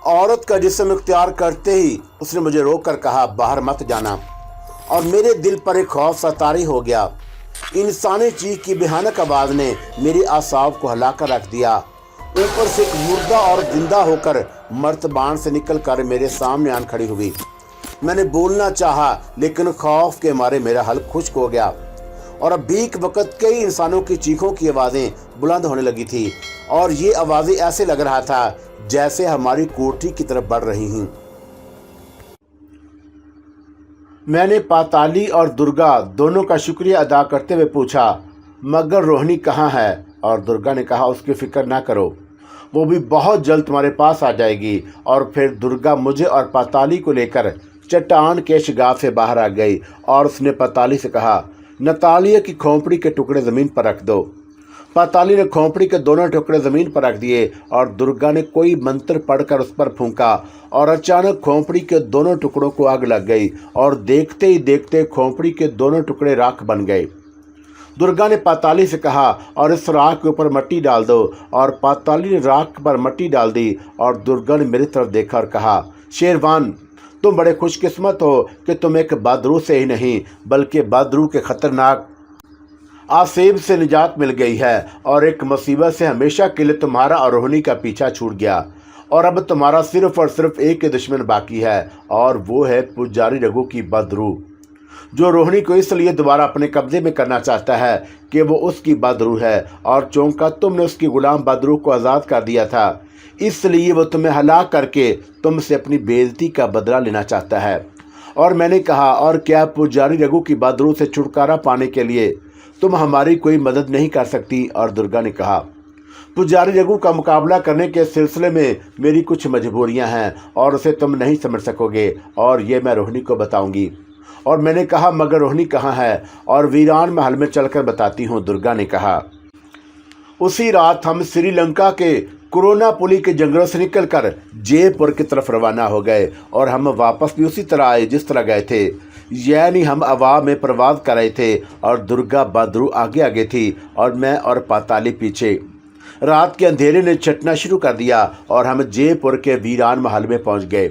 औरत का जिस्म इख्तियार करते ही उसने मुझे रोक कर कहा, बाहर मत जाना। और मेरे दिल पर एक खौफ सा तारी हो गया। इंसानी चीख की भयानक आवाज ने मेरी आसाब को हिलाकर रख दिया। ऊपर से एक मुर्दा और जिंदा होकर मर्तबान से निकल कर मेरे सामने आन खड़ी हुई। मैंने बोलना चाहा, लेकिन खौफ के मारे मेरा हल्क खुश्क हो गया और अब भीख वक्त कई इंसानों की चीखों की आवाज़ें बुलंद होने लगी थी और ये आवाज़ें ऐसे लग रहा था जैसे हमारी कोठी की तरफ बढ़ रही हैं। मैंने पाताली और दुर्गा दोनों का शुक्रिया अदा करते हुए पूछा, मगर रोहिणी कहाँ है? और दुर्गा ने कहा, उसकी फिक्र ना करो, वो भी बहुत जल्द तुम्हारे पास आ जाएगी। और फिर दुर्गा मुझे और पाताली को लेकर चट्टान के शिगाफ से बाहर आ गई और उसने पाताली से कहा, नतालिया की खोपड़ी के टुकड़े ज़मीन पर रख दो। पाताली ने खोपड़ी के दोनों टुकड़े ज़मीन पर रख दिए और दुर्गा ने कोई मंत्र पढ़कर उस पर फूंका और अचानक खोपड़ी के दोनों टुकड़ों को आग लग गई और देखते ही देखते खोपड़ी के दोनों टुकड़े राख बन गए। दुर्गा ने पाताली से कहा, और इस राख के ऊपर मिट्टी डाल दो। और पाताली ने राख पर मिट्टी डाल दी और दुर्गा ने मेरी तरफ देखा और कहा, शेरवान, तुम बड़े खुशकिस्मत हो कि तुम एक बदरू से ही नहीं बल्कि बदरू के खतरनाक आसेब से निजात मिल गई है और एक मुसीबत से हमेशा के लिए तुम्हारा और रोहिणी का पीछा छूट गया और अब तुम्हारा सिर्फ और सिर्फ एक ही दुश्मन बाकी है और वो है पुजारी रघु की बदरू, जो रोहिणी को इसलिए दोबारा अपने कब्जे में करना चाहता है कि वो उसकी बदरू है और चौंका तुमने उसकी गुलाम बदरू को आज़ाद कर दिया था, इसलिए वो तुम्हें हलाक करके तुमसे अपनी बेइज्जती का बदला लेना चाहता है। और मैंने कहा, और क्या पुजारी रघु की बदरू से छुटकारा पाने के लिए तुम हमारी कोई मदद नहीं कर सकती? और दुर्गा ने कहा, पुजारी रघु का मुकाबला करने के सिलसिले में मेरी कुछ मजबूरियां हैं और उसे तुम नहीं समझ सकोगे और ये मैं रोहिणी को बताऊंगी। और मैंने कहा, मगर रोहिणी कहाँ है? और वीरान महल में चलकर बताती हूँ। दुर्गा ने कहा। उसी रात हम श्रीलंका के कुरोनापुली के जंगलों से निकलकर जयपुर की तरफ रवाना हो गए और हम वापस भी उसी तरह आए जिस तरह गए थे, यानी हम हवा में प्रवास कर रहे थे और दुर्गा बदरू आगे आगे थी और मैं और पाताली पीछे। रात के अंधेरे ने छटना शुरू कर दिया और हम जयपुर के वीरान महल में पहुंच गए।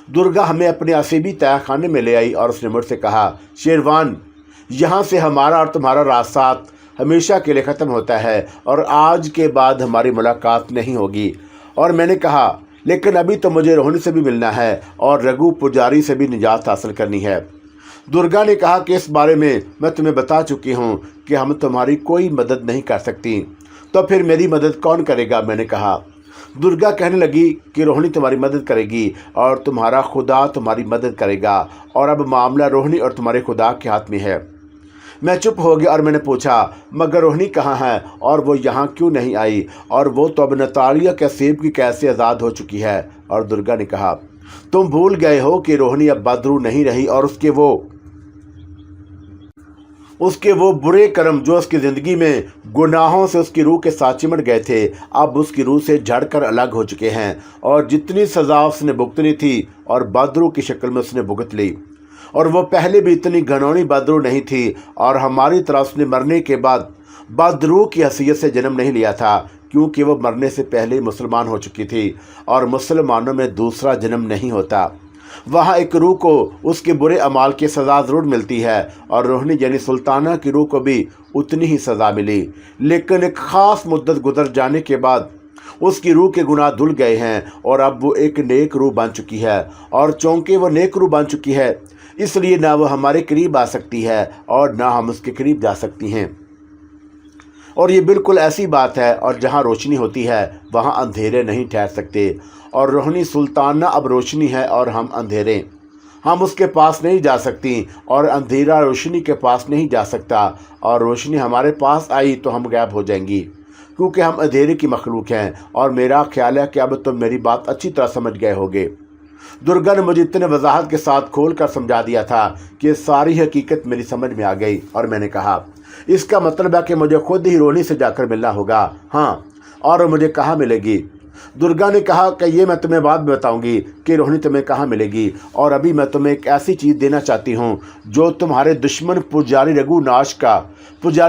दुर्गा हमें अपने असीबी तहखाने में ले आई और उसने मुझसे कहा, शेरवान, यहाँ से हमारा और तुम्हारा रास्ता हमेशा के लिए ख़त्म होता है और आज के बाद हमारी मुलाकात नहीं होगी। और मैंने कहा, लेकिन अभी तो मुझे रोहिणी से भी मिलना है और रघु पुजारी से भी निजात हासिल करनी है। दुर्गा ने कहा कि इस बारे में मैं तुम्हें बता चुकी हूँ कि हम तुम्हारी कोई मदद नहीं कर सकती, तो फिर मेरी मदद कौन करेगा? मैंने कहा। दुर्गा कहने लगी कि रोहिणी तुम्हारी मदद करेगी और तुम्हारा खुदा तुम्हारी मदद करेगा और अब मामला रोहिणी और तुम्हारे खुदा के हाथ में है। मैं चुप हो गया और मैंने पूछा, मगर रोहिणी कहाँ है और वो यहाँ क्यों नहीं आई? और वो तो अब नतालिया के सेब की कैसे आज़ाद हो चुकी है? और दुर्गा ने कहा, तुम भूल गए हो कि रोहिणी अब बदरू नहीं रही और उसके वो बुरे कर्म जो उसकी ज़िंदगी में गुनाहों से उसकी रूह के साथ चिमट गए थे, अब उसकी रूह से झड़कर अलग हो चुके हैं और जितनी सज़ा उसने भुगतनी थी और बदरू की शक्ल में उसने भुगत ली। और वो पहले भी इतनी घनौनी बदरू नहीं थी और हमारी तरह उसने मरने के बाद बदरू की हैसियत से जन्म नहीं लिया था, क्योंकि वो मरने से पहले ही मुसलमान हो चुकी थी और मुसलमानों में दूसरा जन्म नहीं होता। वहाँ एक रूह को उसके बुरे अमाल की सज़ा ज़रूर मिलती है और रोहिणी यानी सुल्ताना की रूह को भी उतनी ही सज़ा मिली, लेकिन एक ख़ास मुद्दत गुजर जाने के बाद उसकी रूह के गुनाह धुल गए हैं और अब वो एक नेक रूह बन चुकी है। और चूँकि वो नेक रूह बन चुकी है, इसलिए ना वो हमारे करीब आ सकती है और ना हम उसके करीब जा सकती हैं। और ये बिल्कुल ऐसी बात है, और जहाँ रोशनी होती है वहाँ अंधेरे नहीं ठहर सकते। और रोहिणी सुल्ताना अब रोशनी है और हम अंधेरे, हम उसके पास नहीं जा सकती और अंधेरा रोशनी के पास नहीं जा सकता। और रोशनी हमारे पास आई तो हम गायब हो जाएंगी, क्योंकि हम अंधेरे की मखलूक हैं। और मेरा ख्याल है कि अब तुम मेरी बात अच्छी तरह समझ गए होगे। दुर्गा ने मुझे इतने वजाहत के साथ खोल कर समझा दिया था कि सारी हकीकत मेरी समझ में आ गई। और मैंने कहा, इसका मतलब है कि मुझे खुद ही रोहिणी से जाकर मिलना होगा। हाँ, और मुझे कहाँ मिलेगी? दुर्गा ने कहा कि ये मैं तुम्हें बाद में बताऊंगी कि रोहिणी तुम्हें कहाँ मिलेगी, और अभी मैं तुम्हें एक ऐसी चीज़ देना चाहती हूँ जो तुम्हारे दुश्मन पुजारी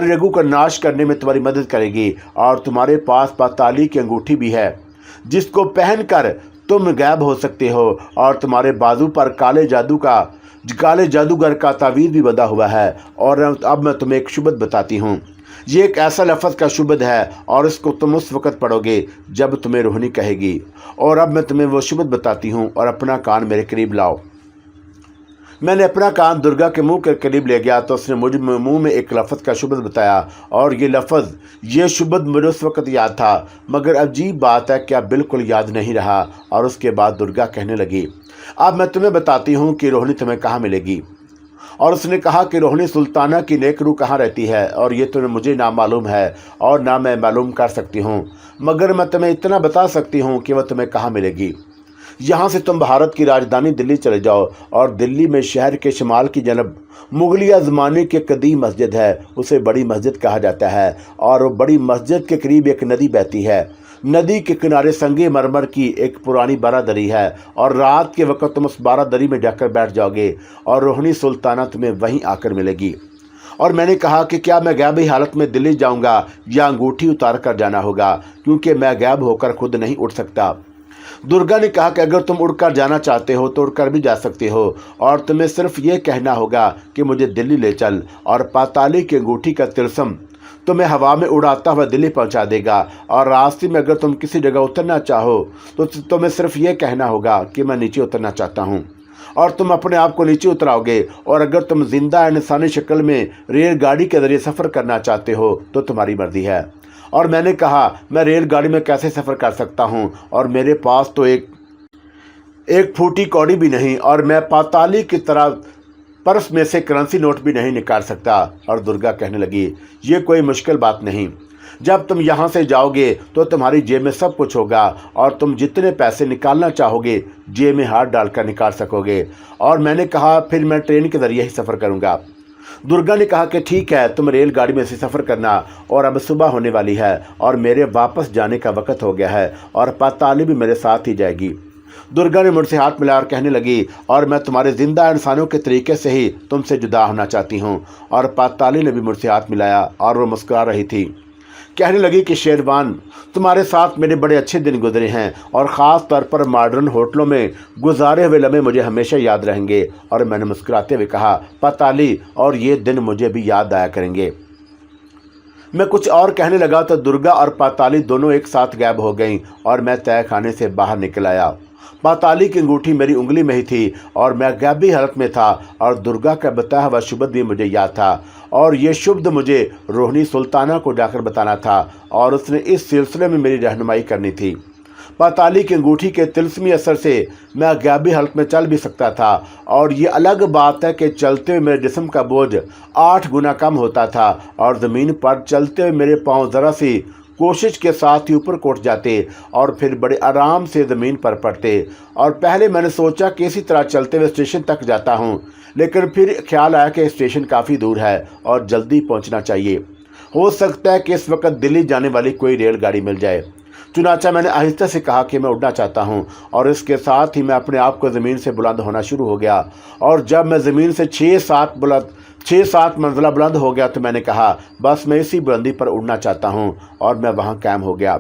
रघु का नाश करने में तुम्हारी मदद करेगी। और तुम्हारे पास पाताली की अंगूठी भी है, जिसको पहनकर तुम गायब हो सकते हो और तुम्हारे बाजू पर काले जादूगर का तावीज़ भी बंधा हुआ है। और अब मैं तुम्हें एक शुबत बताती हूँ। ये एक ऐसा लफ्ज़ का शुबत है और इसको तुम उस वक़्त पढ़ोगे जब तुम्हें रूहानी कहेगी। और अब मैं तुम्हें वो शुबत बताती हूँ और अपना कान मेरे करीब लाओ। मैंने अपना कान दुर्गा के मुंह के करीब ले गया तो उसने मुझे मुंह में एक लफ्ज़ का शुबत बताया और ये शुबत मुझे उस वक़्त याद था, मगर अजीब बात है क्या बिल्कुल याद नहीं रहा। और उसके बाद दुर्गा कहने लगी, अब मैं तुम्हें बताती हूँ कि रोहिणी तुम्हें कहाँ मिलेगी। और उसने कहा कि रोहिणी सुल्ताना की नेक रूह कहाँ रहती है, और ये तुम्हें मुझे ना मालूम है और ना मैं मालूम कर सकती हूँ, मगर मैं तुम्हें इतना बता सकती हूँ कि वह तुम्हें कहाँ मिलेगी। यहाँ से तुम भारत की राजधानी दिल्ली चले जाओ और दिल्ली में शहर के शिमाल की जनब मुगलिया ज़माने की कदीम मस्जिद है, उसे बड़ी मस्जिद कहा जाता है। और वो बड़ी मस्जिद के करीब एक नदी बहती है। नदी के किनारे संगे मरमर की एक पुरानी बारादरी है और रात के वक्त तुम उस बारादरी में जाकर बैठ जाओगे और रोहिणी सुल्ताना तुम्हें वहीं आकर मिलेगी। और मैंने कहा कि क्या मैं गैबी हालत में दिल्ली जाऊंगा या अंगूठी उतार कर जाना होगा, क्योंकि मैं गैब होकर खुद नहीं उठ सकता। दुर्गा ने कहा कि अगर तुम उड़कर जाना चाहते हो तो उड़कर भी जा सकते हो और तुम्हें सिर्फ ये कहना होगा कि मुझे दिल्ली ले चल, और पाताली की अंगूठी का तिलस्म तुम्हें हवा में उड़ाता हुआ दिल्ली पहुंचा देगा। और रास्ते में अगर तुम किसी जगह उतरना चाहो तो तुम्हें सिर्फ ये कहना होगा कि मैं नीचे उतरना चाहता हूँ, और तुम अपने आप को नीचे उतराओगे। और अगर तुम जिंदा इंसानी शक्ल में रेलगाड़ी के ज़रिए सफ़र करना चाहते हो तो तुम्हारी मर्जी है। और मैंने कहा, मैं रेलगाड़ी में कैसे सफ़र कर सकता हूँ, और मेरे पास तो एक फूटी कौड़ी भी नहीं, और मैं पाताली की तरह पर्स में से करेंसी नोट भी नहीं निकाल सकता। और दुर्गा कहने लगी, ये कोई मुश्किल बात नहीं। जब तुम यहाँ से जाओगे तो तुम्हारी जेब में सब कुछ होगा और तुम जितने पैसे निकालना चाहोगे जेब में हाथ डालकर निकाल सकोगे। और मैंने कहा, फिर मैं ट्रेन के ज़रिए ही सफ़र करूँगा। दुर्गा ने कहा कि ठीक है, तुम रेलगाड़ी में से सफ़र करना, और अब सुबह होने वाली है और मेरे वापस जाने का वक्त हो गया है, और पाताली भी मेरे साथ ही जाएगी। दुर्गा ने मुझसे हाथ मिलाकर कहने लगी, और मैं तुम्हारे जिंदा इंसानों के तरीके से ही तुमसे जुदा होना चाहती हूँ। और पाताली ने भी मुझसे हाथ मिलाया और वो मुस्कुरा रही थी। कहने लगी कि शेरवान, तुम्हारे साथ मेरे बड़े अच्छे दिन गुजरे हैं, और ख़ास तौर पर मॉडर्न होटलों में गुजारे हुए लम्हे मुझे हमेशा याद रहेंगे। और मैंने मुस्कुराते हुए कहा, पाताली, और ये दिन मुझे भी याद आया करेंगे। मैं कुछ और कहने लगा तो दुर्गा और पाताली दोनों एक साथ गायब हो गईं और मैं तय खाने से बाहर निकल आया। पाताली की अंगूठी मेरी उंगली में ही थी और मैं गैबी हालत में था, और दुर्गा का बताया हुआ शुभ भी मुझे याद था, और ये शुभ मुझे रोहिणी सुल्ताना को जाकर बताना था, और उसने इस सिलसिले में मेरी रहनुमाई करनी थी। पाताली की अंगूठी के तिलस्मी असर से मैं गैबी हालत में चल भी सकता था, और ये अलग बात है कि चलते हुए मेरे जिस्म का बोझ 8 गुना कम होता था, और ज़मीन पर चलते हुए मेरे पाँव ज़रा सी कोशिश के साथ ही ऊपर कोट जाते और फिर बड़े आराम से ज़मीन पर पड़ते। और पहले मैंने सोचा कि इसी तरह चलते हुए स्टेशन तक जाता हूँ, लेकिन फिर ख्याल आया कि स्टेशन काफ़ी दूर है और जल्दी पहुँचना चाहिए। हो सकता है कि इस वक्त दिल्ली जाने वाली कोई रेलगाड़ी मिल जाए। चुनाचा मैंने आहिस्ता से कहा कि मैं उड़ना चाहता हूँ, और इसके साथ ही मैं अपने आप को ज़मीन से बुलंद होना शुरू हो गया। और जब मैं ज़मीन से 6-7 मंजिला बुलंद हो गया तो मैंने कहा, बस मैं इसी बुलंदी पर उड़ना चाहता हूँ, और मैं वहाँ कायम हो गया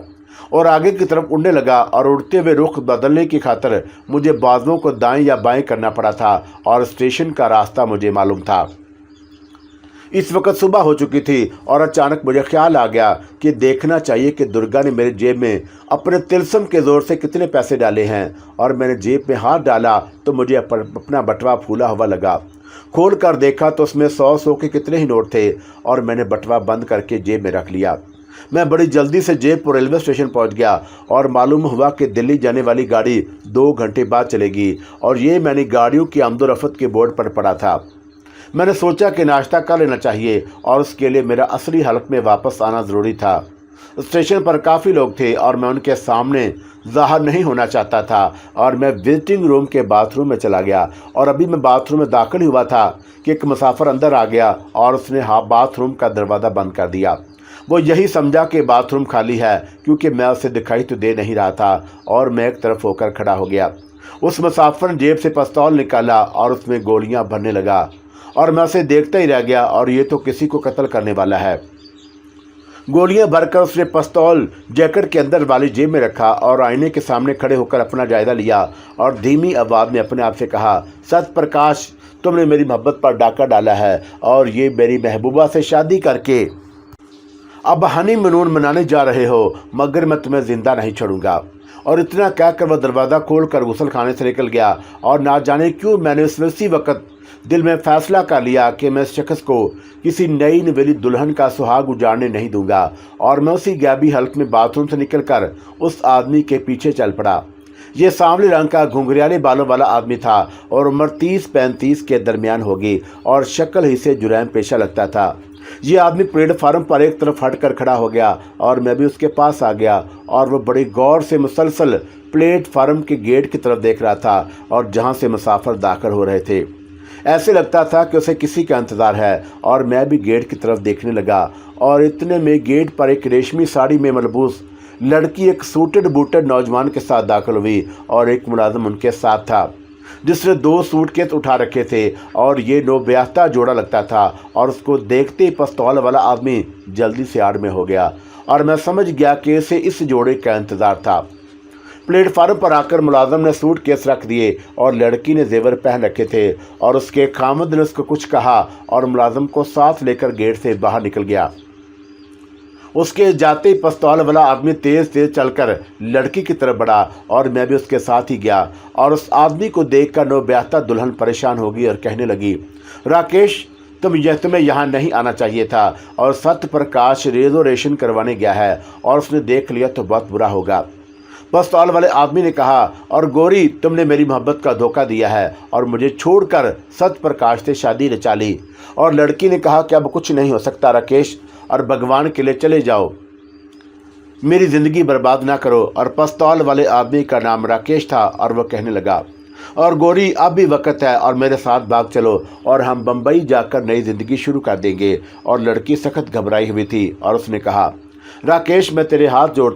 और आगे की तरफ उड़ने लगा। और उड़ते हुए रुख बदलने की खातिर मुझे बाजुओं को दाएं या बाएं करना पड़ा था, और स्टेशन का रास्ता मुझे मालूम था। इस वक्त सुबह हो चुकी थी और अचानक मुझे ख्याल आ गया कि देखना चाहिए कि दुर्गा ने मेरी जेब में अपने तिलस्म के ज़ोर से कितने पैसे डाले हैं। और मैंने जेब में हाथ डाला तो मुझे अपना बटवा फूला हुआ लगा। खोल कर देखा तो उसमें 100 के कितने ही नोट थे, और मैंने बटवा बंद करके जेब में रख लिया। मैं बड़ी जल्दी से जयपुर रेलवे स्टेशन पहुंच गया, और मालूम हुआ कि दिल्ली जाने वाली गाड़ी 2 घंटे बाद चलेगी, और ये मैंने गाड़ियों की आमदोरफ्त के बोर्ड पर पढ़ा था। मैंने सोचा कि नाश्ता कर लेना चाहिए, और उसके लिए मेरा असली हालत में वापस आना ज़रूरी था। स्टेशन पर काफ़ी लोग थे और मैं उनके सामने ज़ाहिर नहीं होना चाहता था, और मैं विजिटिंग रूम के बाथरूम में चला गया। और अभी मैं बाथरूम में दाखिल हुआ था कि एक मुसाफिर अंदर आ गया और उसने बाथरूम का दरवाज़ा बंद कर दिया। वो यही समझा कि बाथरूम खाली है, क्योंकि मैं उसे दिखाई तो दे नहीं रहा था, और मैं एक तरफ होकर खड़ा हो गया। उस मुसाफिर ने जेब से पिस्तौल निकाला और उसमें गोलियां भरने लगा, और मैं उसे देखता ही रह गया, और ये तो किसी को कत्ल करने वाला है। गोलियां भरकर उसने पिस्तौल जैकेट के अंदर वाली जेब में रखा और आईने के सामने खड़े होकर अपना जायजा लिया और धीमी आवाज में अपने आप से कहा, सत्यप्रकाश, तुमने मेरी मोहब्बत पर डाका डाला है और ये मेरी महबूबा से शादी करके अब हनीमून मनाने जा रहे हो, मगर मैं तुम्हें जिंदा नहीं छोड़ूंगा। और इतना कहकर वह दरवाज़ा खोलकर गुसल खाने से निकल गया। और ना जाने क्यों मैंने उसी वक्त दिल में फैसला कर लिया कि मैं इस शख्स को किसी नई नवेली दुल्हन का सुहाग उजाड़ने नहीं दूंगा। और मैं उसी गैबी हल्क में बाथरूम से निकलकर उस आदमी के पीछे चल पड़ा। ये सांवले रंग का घुंघरियाले बालों वाला आदमी था और उम्र 30-35 के दरमियान होगी और शक्ल ही से जुरैम पेशा लगता था। ये आदमी प्लेटफार्म पर एक तरफ हटकर खड़ा हो गया और मैं भी उसके पास आ गया और वह बड़ी गौर से मुसलसल प्लेटफार्म के गेट की तरफ देख रहा था और जहां से मुसाफिर दाखिल हो रहे थे। ऐसे लगता था कि उसे किसी का इंतज़ार है और मैं भी गेट की तरफ देखने लगा। और इतने में गेट पर एक रेशमी साड़ी में मलबूस लड़की एक सूटेड बूटेड नौजवान के साथ दाखिल हुई और एक मुलाजिम उनके साथ था जिसने 2 सूटकेस उठा रखे थे और ये नौब्याहता जोड़ा लगता था। और उसको देखते ही पिस्तौल वाला आदमी जल्दी से आड़ में हो गया और मैं समझ गया कि इसे इस जोड़े का इंतज़ार था। प्लेटफार्म पर आकर मुलाजिम ने सूटकेस रख दिए और लड़की ने जेवर पहन रखे थे और उसके खामद ने उसको कुछ कहा और मुलाजिम को साथ लेकर गेट से बाहर निकल गया। उसके जाते ही पिस्तौल वाला आदमी तेज तेज चलकर लड़की की तरफ बढ़ा और मैं भी उसके साथ ही गया। और उस आदमी को देखकर नौब्याहता दुल्हन परेशान हो गई और कहने लगी, राकेश, तुम्हें यहाँ नहीं आना चाहिए था और सत्यप्रकाश रिजर्वेशन करवाने गया है और उसने देख लिया तो बहुत बुरा होगा। पिस्तौल वाले आदमी ने कहा, और गोरी, तुमने मेरी मोहब्बत का धोखा दिया है और मुझे छोड़कर सत्यप्रकाश से शादी रचा ली। और लड़की ने कहा कि अब कुछ नहीं हो सकता राकेश, और भगवान के लिए चले जाओ, मेरी ज़िंदगी बर्बाद ना करो। और पिस्तौल वाले आदमी का नाम राकेश था और वह कहने लगा, और गोरी, अब भी वक्त है और मेरे साथ भाग चलो और हम बम्बई जाकर नई ज़िंदगी शुरू कर देंगे। और लड़की सख्त घबराई हुई थी और उसने कहा, राकेश, मैं तेरे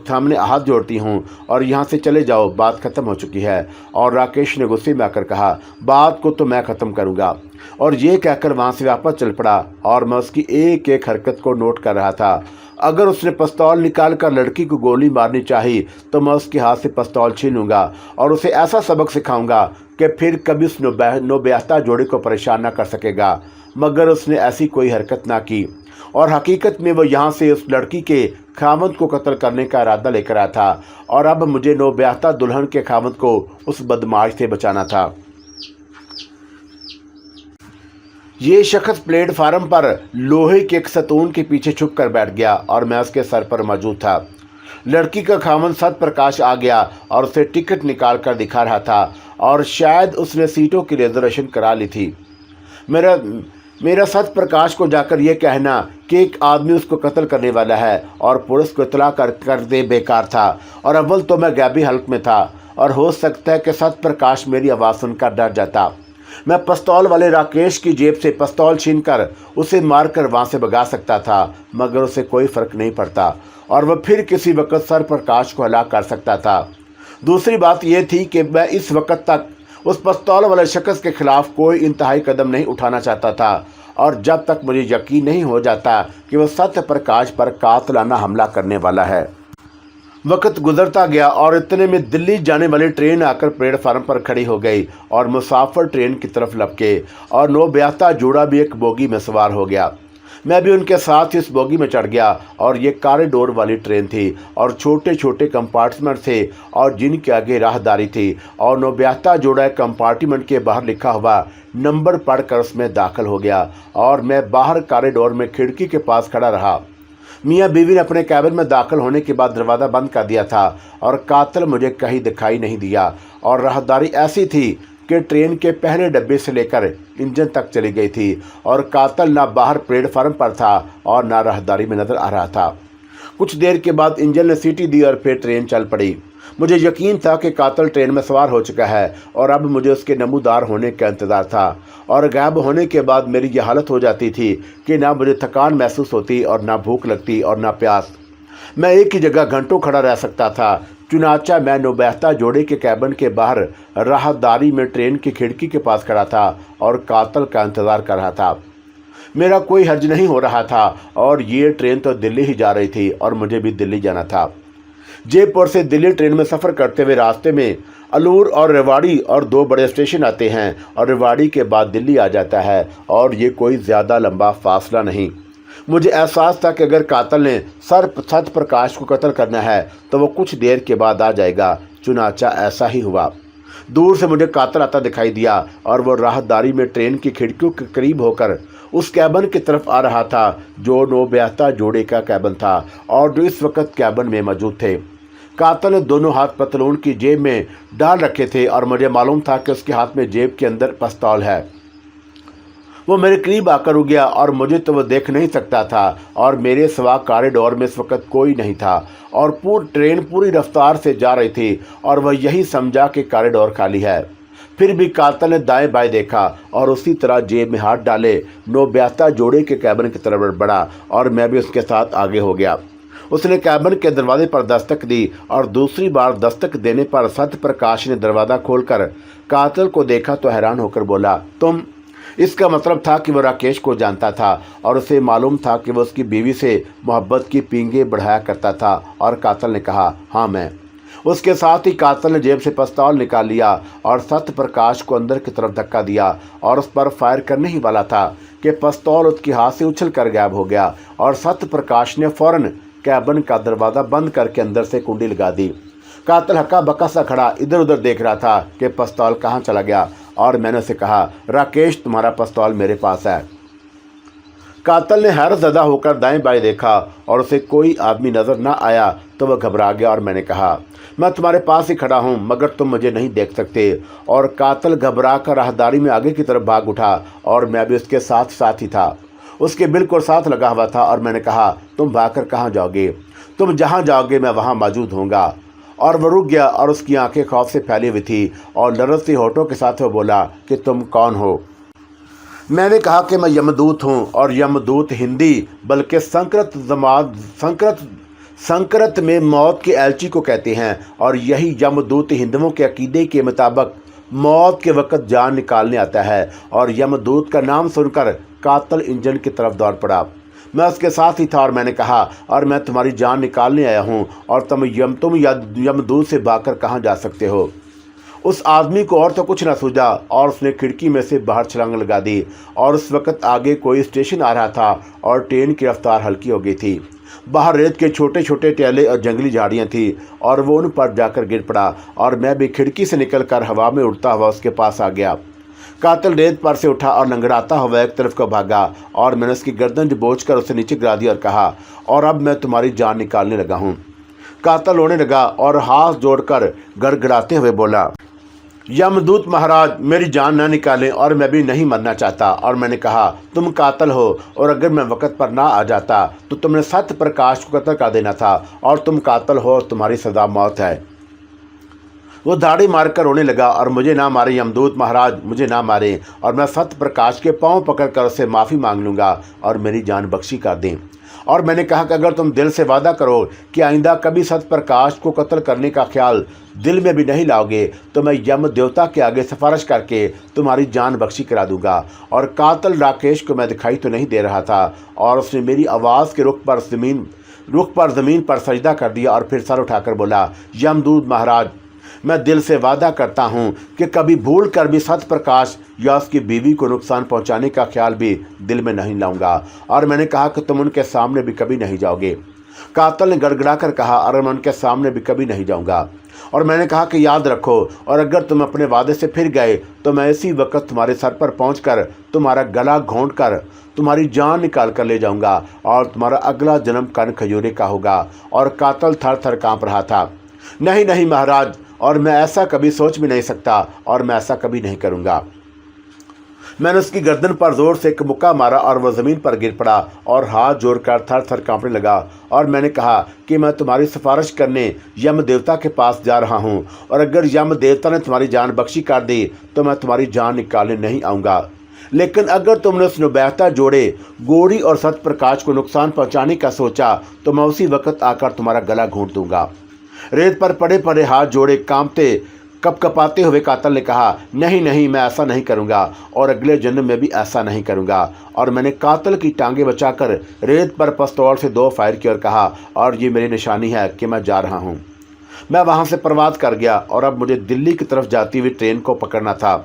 सामने हाथ जोड़ती हूँ और यहाँ से चले जाओ, बात ख़त्म हो चुकी है। और राकेश ने गुस्से में आकर कहा, बात को तो मैं ख़त्म करूँगा। और ये कहकर वहाँ से वापस चल पड़ा और मैं उसकी एक एक हरकत को नोट कर रहा था। अगर उसने पिस्तौल निकाल कर लड़की को गोली मारनी चाहिए तो मैं उसके हाथ से पिस्तौल छीनूंगा और उसे ऐसा सबक सिखाऊंगा कि फिर कभी उस नौब्याहता जोड़े को परेशान ना कर सकेगा। मगर उसने ऐसी कोई हरकत ना की और हकीकत में वो यहाँ से उस लड़की के खामद को कत्ल करने का इरादा लेकर आया था और अब मुझे नौब्याहता दुल्हन के खामद को उस बदमाश से बचाना था। ये शख्स प्लेटफार्म पर लोहे के एक सतून के पीछे छुप कर बैठ गया और मैं उसके सर पर मौजूद था। लड़की का खामद सत्यप्रकाश आ गया और उसे टिकट निकाल कर दिखा रहा था और शायद उसने सीटों की रिजर्वेशन करा ली थी। मेरा सत्यप्रकाश को जाकर यह कहना कि एक आदमी उसको कत्ल करने वाला है और पुलिस को इतला कर दे बेकार था। और अव्वल तो मैं गैबी हल्क में था और हो सकता है कि सत्यप्रकाश मेरी आवाज़ सुनकर डर जाता। मैं पिस्तौल वाले राकेश की जेब से पिस्तौल छीनकर उसे मारकर वहाँ से भगा सकता था, मगर उसे कोई फ़र्क नहीं पड़ता और वह फिर किसी वक्त सत्यप्रकाश को हलाक कर सकता था। दूसरी बात यह थी कि मैं इस वक्त तक उस पिस्तौल वाले शख्स के खिलाफ कोई इंतहाई कदम नहीं उठाना चाहता था और जब तक मुझे यकीन नहीं हो जाता कि वह सत्यप्रकाश पर कातिलाना हमला करने वाला है। वक्त गुजरता गया और इतने में दिल्ली जाने वाली ट्रेन आकर प्लेटफार्म पर खड़ी हो गई और मुसाफिर ट्रेन की तरफ लपके और नौब्याहता जोड़ा भी एक बोगी में सवार हो गया। मैं भी उनके साथ इस बोगी में चढ़ गया और ये कॉरिडोर वाली ट्रेन थी और छोटे छोटे कंपार्टमेंट थे और जिनके आगे राहदारी थी और नौब्याहता जोड़ा एक कंपार्टमेंट के बाहर लिखा हुआ नंबर पढ़कर उसमें दाखिल हो गया और मैं बाहर कॉरिडोर में खिड़की के पास खड़ा रहा। मियाँ बीवी ने अपने कैबिन में दाखिल होने के बाद दरवाज़ा बंद कर दिया था और कातिल मुझे कहीं दिखाई नहीं दिया और राहदारी ऐसी थी कि ट्रेन के पहले डब्बे से लेकर इंजन तक चली गई थी और कातिल ना बाहर प्लेटफार्म पर था और ना राहदारी में नज़र आ रहा था। कुछ देर के बाद इंजन ने सीटी दी और फिर ट्रेन चल पड़ी। मुझे यकीन था कि कातिल ट्रेन में सवार हो चुका है और अब मुझे उसके नमूदार होने का इंतज़ार था और गायब होने के बाद मेरी यह हालत हो जाती थी कि ना मुझे थकान महसूस होती और ना भूख लगती और ना प्यास। मैं एक ही जगह घंटों खड़ा रह सकता था। चुनाचा मैं नौब्याहता जोड़े के कैबिन के बाहर राहदारी में ट्रेन की खिड़की के पास खड़ा था और कातिल का इंतज़ार कर रहा था। मेरा कोई हर्ज नहीं हो रहा था और ये ट्रेन तो दिल्ली ही जा रही थी और मुझे भी दिल्ली जाना था। जयपुर से दिल्ली ट्रेन में सफ़र करते हुए रास्ते में अलूर और रेवाड़ी और 2 बड़े स्टेशन आते हैं और रेवाड़ी के बाद दिल्ली आ जाता है और ये कोई ज़्यादा लंबा फासला नहीं। मुझे एहसास था कि अगर कातिल ने सत्य प्रकाश को कत्ल करना है तो वो कुछ देर के बाद आ जाएगा। चुनाचा ऐसा ही हुआ। दूर से मुझे कातिल आता दिखाई दिया और वो राहदारी में ट्रेन की खिड़कियों के करीब होकर उस कैबिन की तरफ आ रहा था जो नौब्याहता जोड़े का कैबिन था और जो इस वक्त कैबिन में मौजूद थे। कातिल ने दोनों हाथ पतलून की जेब में डाल रखे थे और मुझे मालूम था कि उसके हाथ में जेब के अंदर पिस्तौल है। वो मेरे करीब आकर रुक गया और मुझे तो वो देख नहीं सकता था और मेरे सिवा कॉरिडोर में इस वक्त कोई नहीं था और ट्रेन पूरी रफ्तार से जा रही थी और वह यही समझा कि कॉरिडोर खाली है। फिर भी कातिल ने दाएं बाएं देखा और उसी तरह जेब में हाथ डाले नौब्याहता जोड़े के कैबिन की तरफ बढ़ा और मैं भी उसके साथ आगे हो गया। उसने कैबिन के दरवाजे पर दस्तक दी और दूसरी बार दस्तक देने पर सत्य प्रकाश ने दरवाज़ा खोलकर कातिल को देखा तो हैरान होकर बोला, तुम? इसका मतलब था कि वह राकेश को जानता था और उसे मालूम था कि वह उसकी बीवी से मोहब्बत की पींगे बढ़ाया करता था। और कातिल ने कहा, हाँ मैं। उसके साथ ही कातिल ने जेब से पिस्तौल निकाल लिया और सत्य प्रकाश को अंदर की तरफ धक्का दिया और उस पर फायर करने ही वाला था कि पिस्तौल उसके हाथ से उछल कर गायब हो गया और सत्य प्रकाश ने फौरन कैबिन का दरवाज़ा बंद करके अंदर से कुंडी लगा दी। कातिल हक्का बक्का सा खड़ा इधर उधर देख रहा था कि पिस्तौल कहाँ चला गया और मैंने उसे कहा, राकेश तुम्हारा पिस्तौल मेरे पास है। कातिल ने हैरत ज़दा होकर दाएं बाएं देखा और उसे कोई आदमी नज़र न आया तो वह घबरा गया और मैंने कहा, मैं तुम्हारे पास ही खड़ा हूँ मगर तुम मुझे नहीं देख सकते। और कातिल घबरा कर राहदारी में आगे की तरफ भाग उठा और मैं भी उसके साथ साथ ही था, उसके बिल्कुल साथ लगा हुआ था। और मैंने कहा, तुम भागकर कहाँ जाओगे? तुम जहाँ जाओगे मैं वहाँ मौजूद होऊंगा। और वह रुक गया और उसकी आंखें खौफ से फैली हुई थी और लरज़ती होठों के साथ वो बोला कि तुम कौन हो? मैंने कहा कि मैं यमदूत हूँ और यमदूत हिंदी बल्कि संस्कृत में मौत के एलची को कहते हैं और यही यमदूत हिंदुओं के अकीदे के मुताबिक मौत के वक्त जान निकालने आता है। और यमदूत का नाम सुनकर कातिल इंजन की तरफ दौड़ पड़ा। मैं उसके साथ ही था और मैंने कहा, और मैं तुम्हारी जान निकालने आया हूँ और तुम यमदूत से भागकर कहाँ जा सकते हो? उस आदमी को और तो कुछ न सूझा और उसने खिड़की में से बाहर छलांग लगा दी। और उस वक्त आगे कोई स्टेशन आ रहा था और ट्रेन की रफ्तार हल्की हो गई थी। बाहर रेत के छोटे छोटे टेले और जंगली झाड़ियाँ थी और वो उन पर जाकर गिर पड़ा और मैं भी खिड़की से निकलकर हवा में उड़ता हुआ उसके पास आ गया। कातिल रेत पर से उठा और लंगड़ाता हुआ एक तरफ को भागा और मैंने उसकी गर्दन दबोच कर उसे नीचे गिरा दिया और कहा, और अब मैं तुम्हारी जान निकालने लगा हूँ। कातिल रोने लगा और हाथ जोड़कर गड़गड़ाते हुए बोला, यमदूत महाराज मेरी जान ना निकालें और मैं भी नहीं मरना चाहता। और मैंने कहा, तुम कातिल हो और अगर मैं वक्त पर ना आ जाता तो तुमने सत्य प्रकाश को कत्ल कर देना था और तुम कातिल हो और तुम्हारी सजा मौत है। वो दाढ़ी मारकर रोने लगा और मुझे ना मारे यमदूत महाराज, मुझे ना मारे और मैं सत्य प्रकाश के पांव पकड़कर उससे माफ़ी मांग लूँगा और मेरी जान बख्शी कर दें। और मैंने कहा कि अगर तुम दिल से वादा करो कि आइंदा कभी सत्य प्रकाश को कत्ल करने का ख्याल दिल में भी नहीं लाओगे तो मैं यम देवता के आगे सिफारिश करके तुम्हारी जान बख्शी करा दूंगा। और कातिल राकेश को मैं दिखाई तो नहीं दे रहा था और उसने मेरी आवाज़ के रुख पर ज़मीन पर सजदा कर दिया और फिर सर उठाकर बोला, यमदूत महाराज मैं दिल से वादा करता हूँ कि कभी भूल कर भी सत्य प्रकाश या उसकी बीवी को नुकसान पहुँचाने का ख्याल भी दिल में नहीं लाऊंगा। और मैंने कहा कि तुम उनके सामने भी कभी नहीं जाओगे। कातिल ने गड़गड़ा कर कहा, और मैं उनके सामने भी कभी नहीं जाऊंगा। और मैंने कहा कि याद रखो, और अगर तुम अपने वादे से फिर गए तो मैं इसी वक्त तुम्हारे सर पर पहुंचकर तुम्हारा गला घोंट कर तुम्हारी जान निकाल कर ले जाऊंगा और तुम्हारा अगला जन्म कन खजूरे का होगा। और कातिल थर थर काँप रहा था। नहीं नहीं महाराज, और मैं ऐसा कभी सोच भी नहीं सकता और मैं ऐसा कभी नहीं करूँगा। मैंने उसकी गर्दन पर जोर से एक मुक्का मारा और वह ज़मीन पर गिर पड़ा और हाथ जोड़कर थर थर काँपने लगा। और मैंने कहा कि मैं तुम्हारी सिफारिश करने यम देवता के पास जा रहा हूँ और अगर यम देवता ने तुम्हारी जान बख्शी कर दी तो मैं तुम्हारी जान निकालने नहीं आऊँगा। लेकिन अगर तुमने उस नुबैहता जोड़े गोरी और सत्य प्रकाश को नुकसान पहुँचाने का सोचा तो मैं उसी वक्त आकर तुम्हारा गला घोंट दूँगा। रेत पर पड़े पड़े हाथ जोड़े कांपते कपकपाते हुए कातल ने कहा, नहीं नहीं, मैं ऐसा नहीं करूँगा और अगले जन्म में भी ऐसा नहीं करूँगा। और मैंने कातल की टांगें बचाकर रेत पर पिस्तौल से 2 फायर किए और कहा, और ये मेरी निशानी है कि मैं जा रहा हूँ। मैं वहाँ से परवाज़ कर गया और अब मुझे दिल्ली की तरफ जाती हुई ट्रेन को पकड़ना था।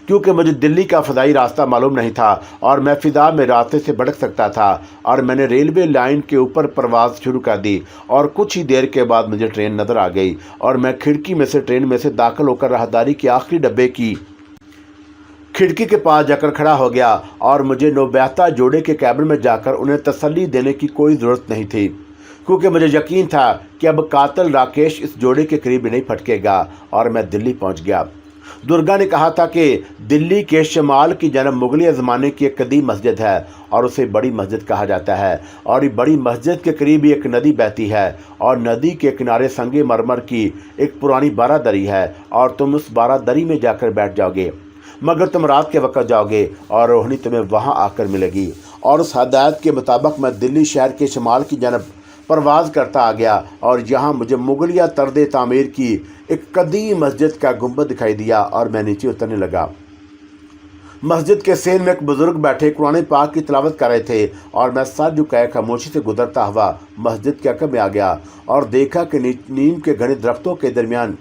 क्योंकि मुझे दिल्ली का फ़िज़ाई रास्ता मालूम नहीं था और मैं फ़िज़ा में रास्ते से भटक सकता था, और मैंने रेलवे लाइन के ऊपर परवाज़ शुरू कर दी और कुछ ही देर के बाद मुझे ट्रेन नज़र आ गई और मैं खिड़की में से ट्रेन में से दाखिल होकर राहदारी के आखिरी डब्बे की खिड़की के पास जाकर खड़ा हो गया। और मुझे नौबहता जोड़े के कैबिन में जाकर उन्हें तसल्ली देने की कोई ज़रूरत नहीं थी, क्योंकि मुझे यकीन था कि अब कातिल राकेश इस जोड़े के करीब नहीं फटकेगा। और मैं दिल्ली पहुंच गया। दुर्गा ने कहा था कि दिल्ली के शमाल की जन्म मुगलिया ज़माने की एक कदीम मस्जिद है और उसे बड़ी मस्जिद कहा जाता है, और ये बड़ी मस्जिद के करीब ही एक नदी बहती है और नदी के किनारे संगे मरमर की एक पुरानी बारादरी है, और तुम उस बारादरी में जाकर बैठ जाओगे, मगर तुम रात के वक्त जाओगे और रोहिणी तुम्हें वहाँ आकर मिलेगी। और उस हदायत के मुताबिक मैं दिल्ली शहर के शमाल की जानब परवाज़ करता आ गया और यहाँ मुझे मुगलिया तर्द तामीर की एक कदीम मस्जिद का गुंबद दिखाई दिया और मैं नीचे उतरने लगा। मस्जिद के सेन में एक बुजुर्ग बैठे कुरान पाक की तिलावत कर रहे थे और मैं सर झुकाए खामोशी से गुजरता हुआ मस्जिद के अकब में आ गया और देखा कि नीम के घने दरख्तों के दरमियान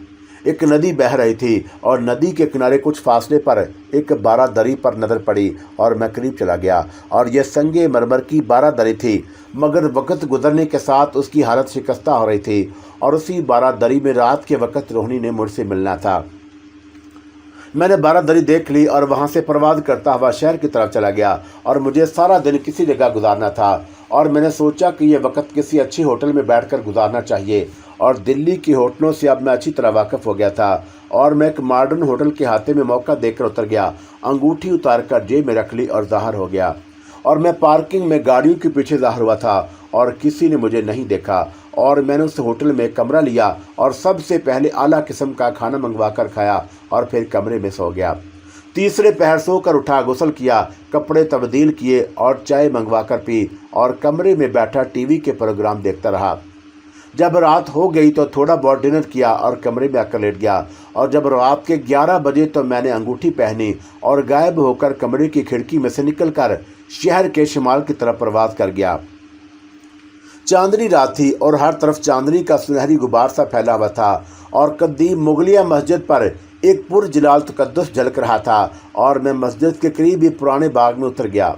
एक नदी बह रही थी और नदी के किनारे कुछ फासले पर एक बारादरी पर नज़र पड़ी और मैं करीब चला गया और यह संगे मरमर की बारादरी थी, मगर वक्त गुजरने के साथ उसकी हालत शिकस्ता हो रही थी और उसी बारादरी में रात के वक्त रोहिणी ने मुझसे मिलना था। मैंने बारादरी देख ली और वहाँ से परवाज़ करता हुआ शहर की तरफ चला गया और मुझे सारा दिन किसी जगह गुजारना था और मैंने सोचा कि यह वक्त किसी अच्छी होटल में बैठकर गुजारना चाहिए। और दिल्ली की होटलों से अब मैं अच्छी तरह वाकिफ़ हो गया था और मैं एक मॉडर्न होटल के हाथे में मौका देकर उतर गया, अंगूठी उतार कर जेब में रख ली और ज़ाहिर हो गया। और मैं पार्किंग में गाड़ियों के पीछे ज़ाहिर हुआ था और किसी ने मुझे नहीं देखा और मैंने उस होटल में कमरा लिया और सबसे पहले आला किस्म का खाना मंगवा कर खाया और फिर कमरे में सो गया। तीसरे पहर सोकर उठा, गुस्ल किया, कपड़े तब्दील किए और चाय मंगवा कर पी और कमरे में बैठा टीवी के प्रोग्राम देखता रहा। जब रात हो गई तो थोड़ा बहुत डिनर किया और कमरे में आकर लेट गया और जब रात के 11 बजे तो मैंने अंगूठी पहनी और गायब होकर कमरे की खिड़की में से निकलकर शहर के शिमाल की तरफ प्रवास कर गया। चांदनी रात थी और हर तरफ चांदनी का सुनहरी गुबार सा फैला हुआ था और कदीम मुगलिया मस्जिद पर एक पुरजलाल तकद्दुस झलक रहा था और मैं मस्जिद के करीब ही पुराने बाग में उतर गया।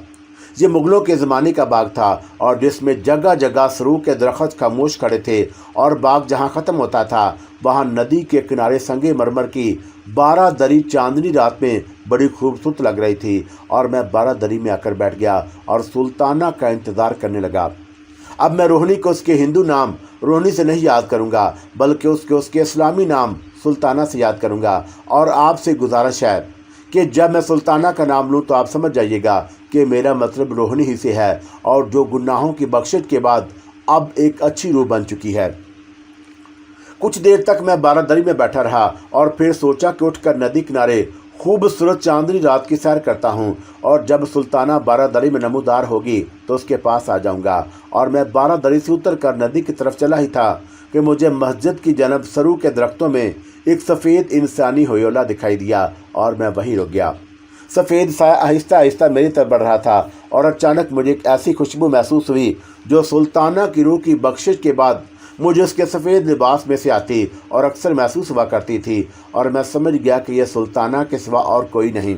ये मुग़लों के ज़माने का बाग था और जिसमें जगह जगह सरू के दरख्त खामोश खड़े थे और बाग जहाँ ख़त्म होता था वहाँ नदी के किनारे संगे मरमर की बारादरी चांदनी रात में बड़ी खूबसूरत लग रही थी और मैं बारादरी में आकर बैठ गया और सुल्ताना का इंतज़ार करने लगा। अब मैं रोहिणी को उसके हिंदू नाम रोहिणी से नहीं याद करूँगा बल्कि उसके इस्लामी नाम सुल्ताना से याद करूँगा। और आपसे गुजारिश है कि जब मैं सुल्ताना का नाम लूँ तो आप समझ जाइएगा कि मेरा मतलब रोहिणी ही से है और जो गुनाहों की बख्शिश के बाद अब एक अच्छी रूह बन चुकी है। कुछ देर तक मैं बारादरी में बैठा रहा और फिर सोचा कि उठकर नदी किनारे खूबसूरत चांदनी रात की सैर करता हूँ और जब सुल्ताना बारादरी में नमूदार होगी तो उसके पास आ जाऊँगा। और मैं बारादरी से उतर कर नदी की तरफ चला ही था कि मुझे मस्जिद की जनब सरू के दरख्तों में एक सफ़ेद इंसानी होयोला दिखाई दिया और मैं वहीं रुक गया। सफ़ेद साया आहिस्ता आहिस्ता मेरी तरफ बढ़ रहा था और अचानक मुझे एक ऐसी खुशबू महसूस हुई जो सुल्ताना की रूह की बख्शिश के बाद मुझे उसके सफ़ेद लिबास में से आती और अक्सर महसूस हुआ करती थी और मैं समझ गया कि यह सुल्ताना के सिवा और कोई नहीं।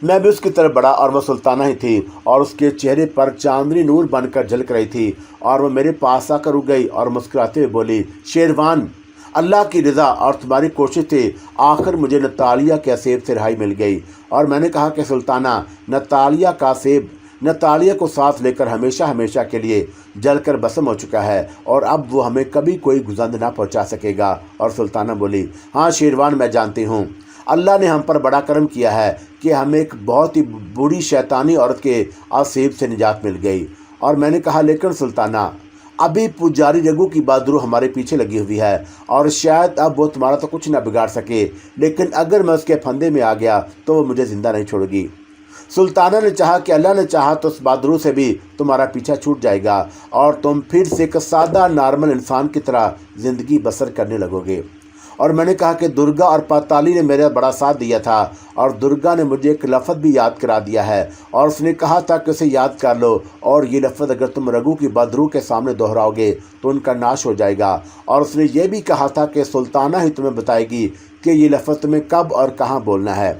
मैं भी उसकी तरफ बढ़ा और वह सुल्ताना ही थी और उसके चेहरे पर चांदनी नूर बनकर झलक रही थी और वह मेरे पास आकर रुक गई और मुस्कुराते हुए बोली, शेरवान, अल्लाह की रज़ा और तुम्हारी कोशिश से आखिर मुझे नतालिया के सेब से रिहाई मिल गई। और मैंने कहा कि सुल्ताना, नतालिया का सेब नतालिया को साथ लेकर हमेशा हमेशा के लिए जलकर भस्म हो चुका है और अब वो हमें कभी कोई गुजंद ना पहुंचा सकेगा। और सुल्ताना बोली, हाँ शेरवान, मैं जानती हूँ अल्लाह ने हम पर बड़ा करम किया है कि हमें एक बहुत ही बुरी शैतानी औरत के आसेब से निजात मिल गई। और मैंने कहा, लेकिन सुल्ताना, अभी पुजारी रघु की बहादुरी हमारे पीछे लगी हुई है और शायद अब वो तुम्हारा तो कुछ ना बिगाड़ सके, लेकिन अगर मैं उसके फंदे में आ गया तो वो मुझे ज़िंदा नहीं छोड़ेगी। सुल्ताना ने चाहा कि अल्लाह ने चाहा तो उस बहादुरी से भी तुम्हारा पीछा छूट जाएगा और तुम फिर से एक सादा नॉर्मल इंसान की तरह ज़िंदगी बसर करने लगोगे। और मैंने कहा कि दुर्गा और पाताली ने मेरा बड़ा साथ दिया था और दुर्गा ने मुझे एक लफ्ज़ भी याद करा दिया है और उसने कहा था कि उसे याद कर लो और ये लफ्ज़ अगर तुम रघु की बदरू के सामने दोहराओगे तो उनका नाश हो जाएगा। और उसने ये भी कहा था कि सुल्ताना ही तुम्हें बताएगी कि ये लफ्ज़ तुम्हें कब और कहाँ बोलना है।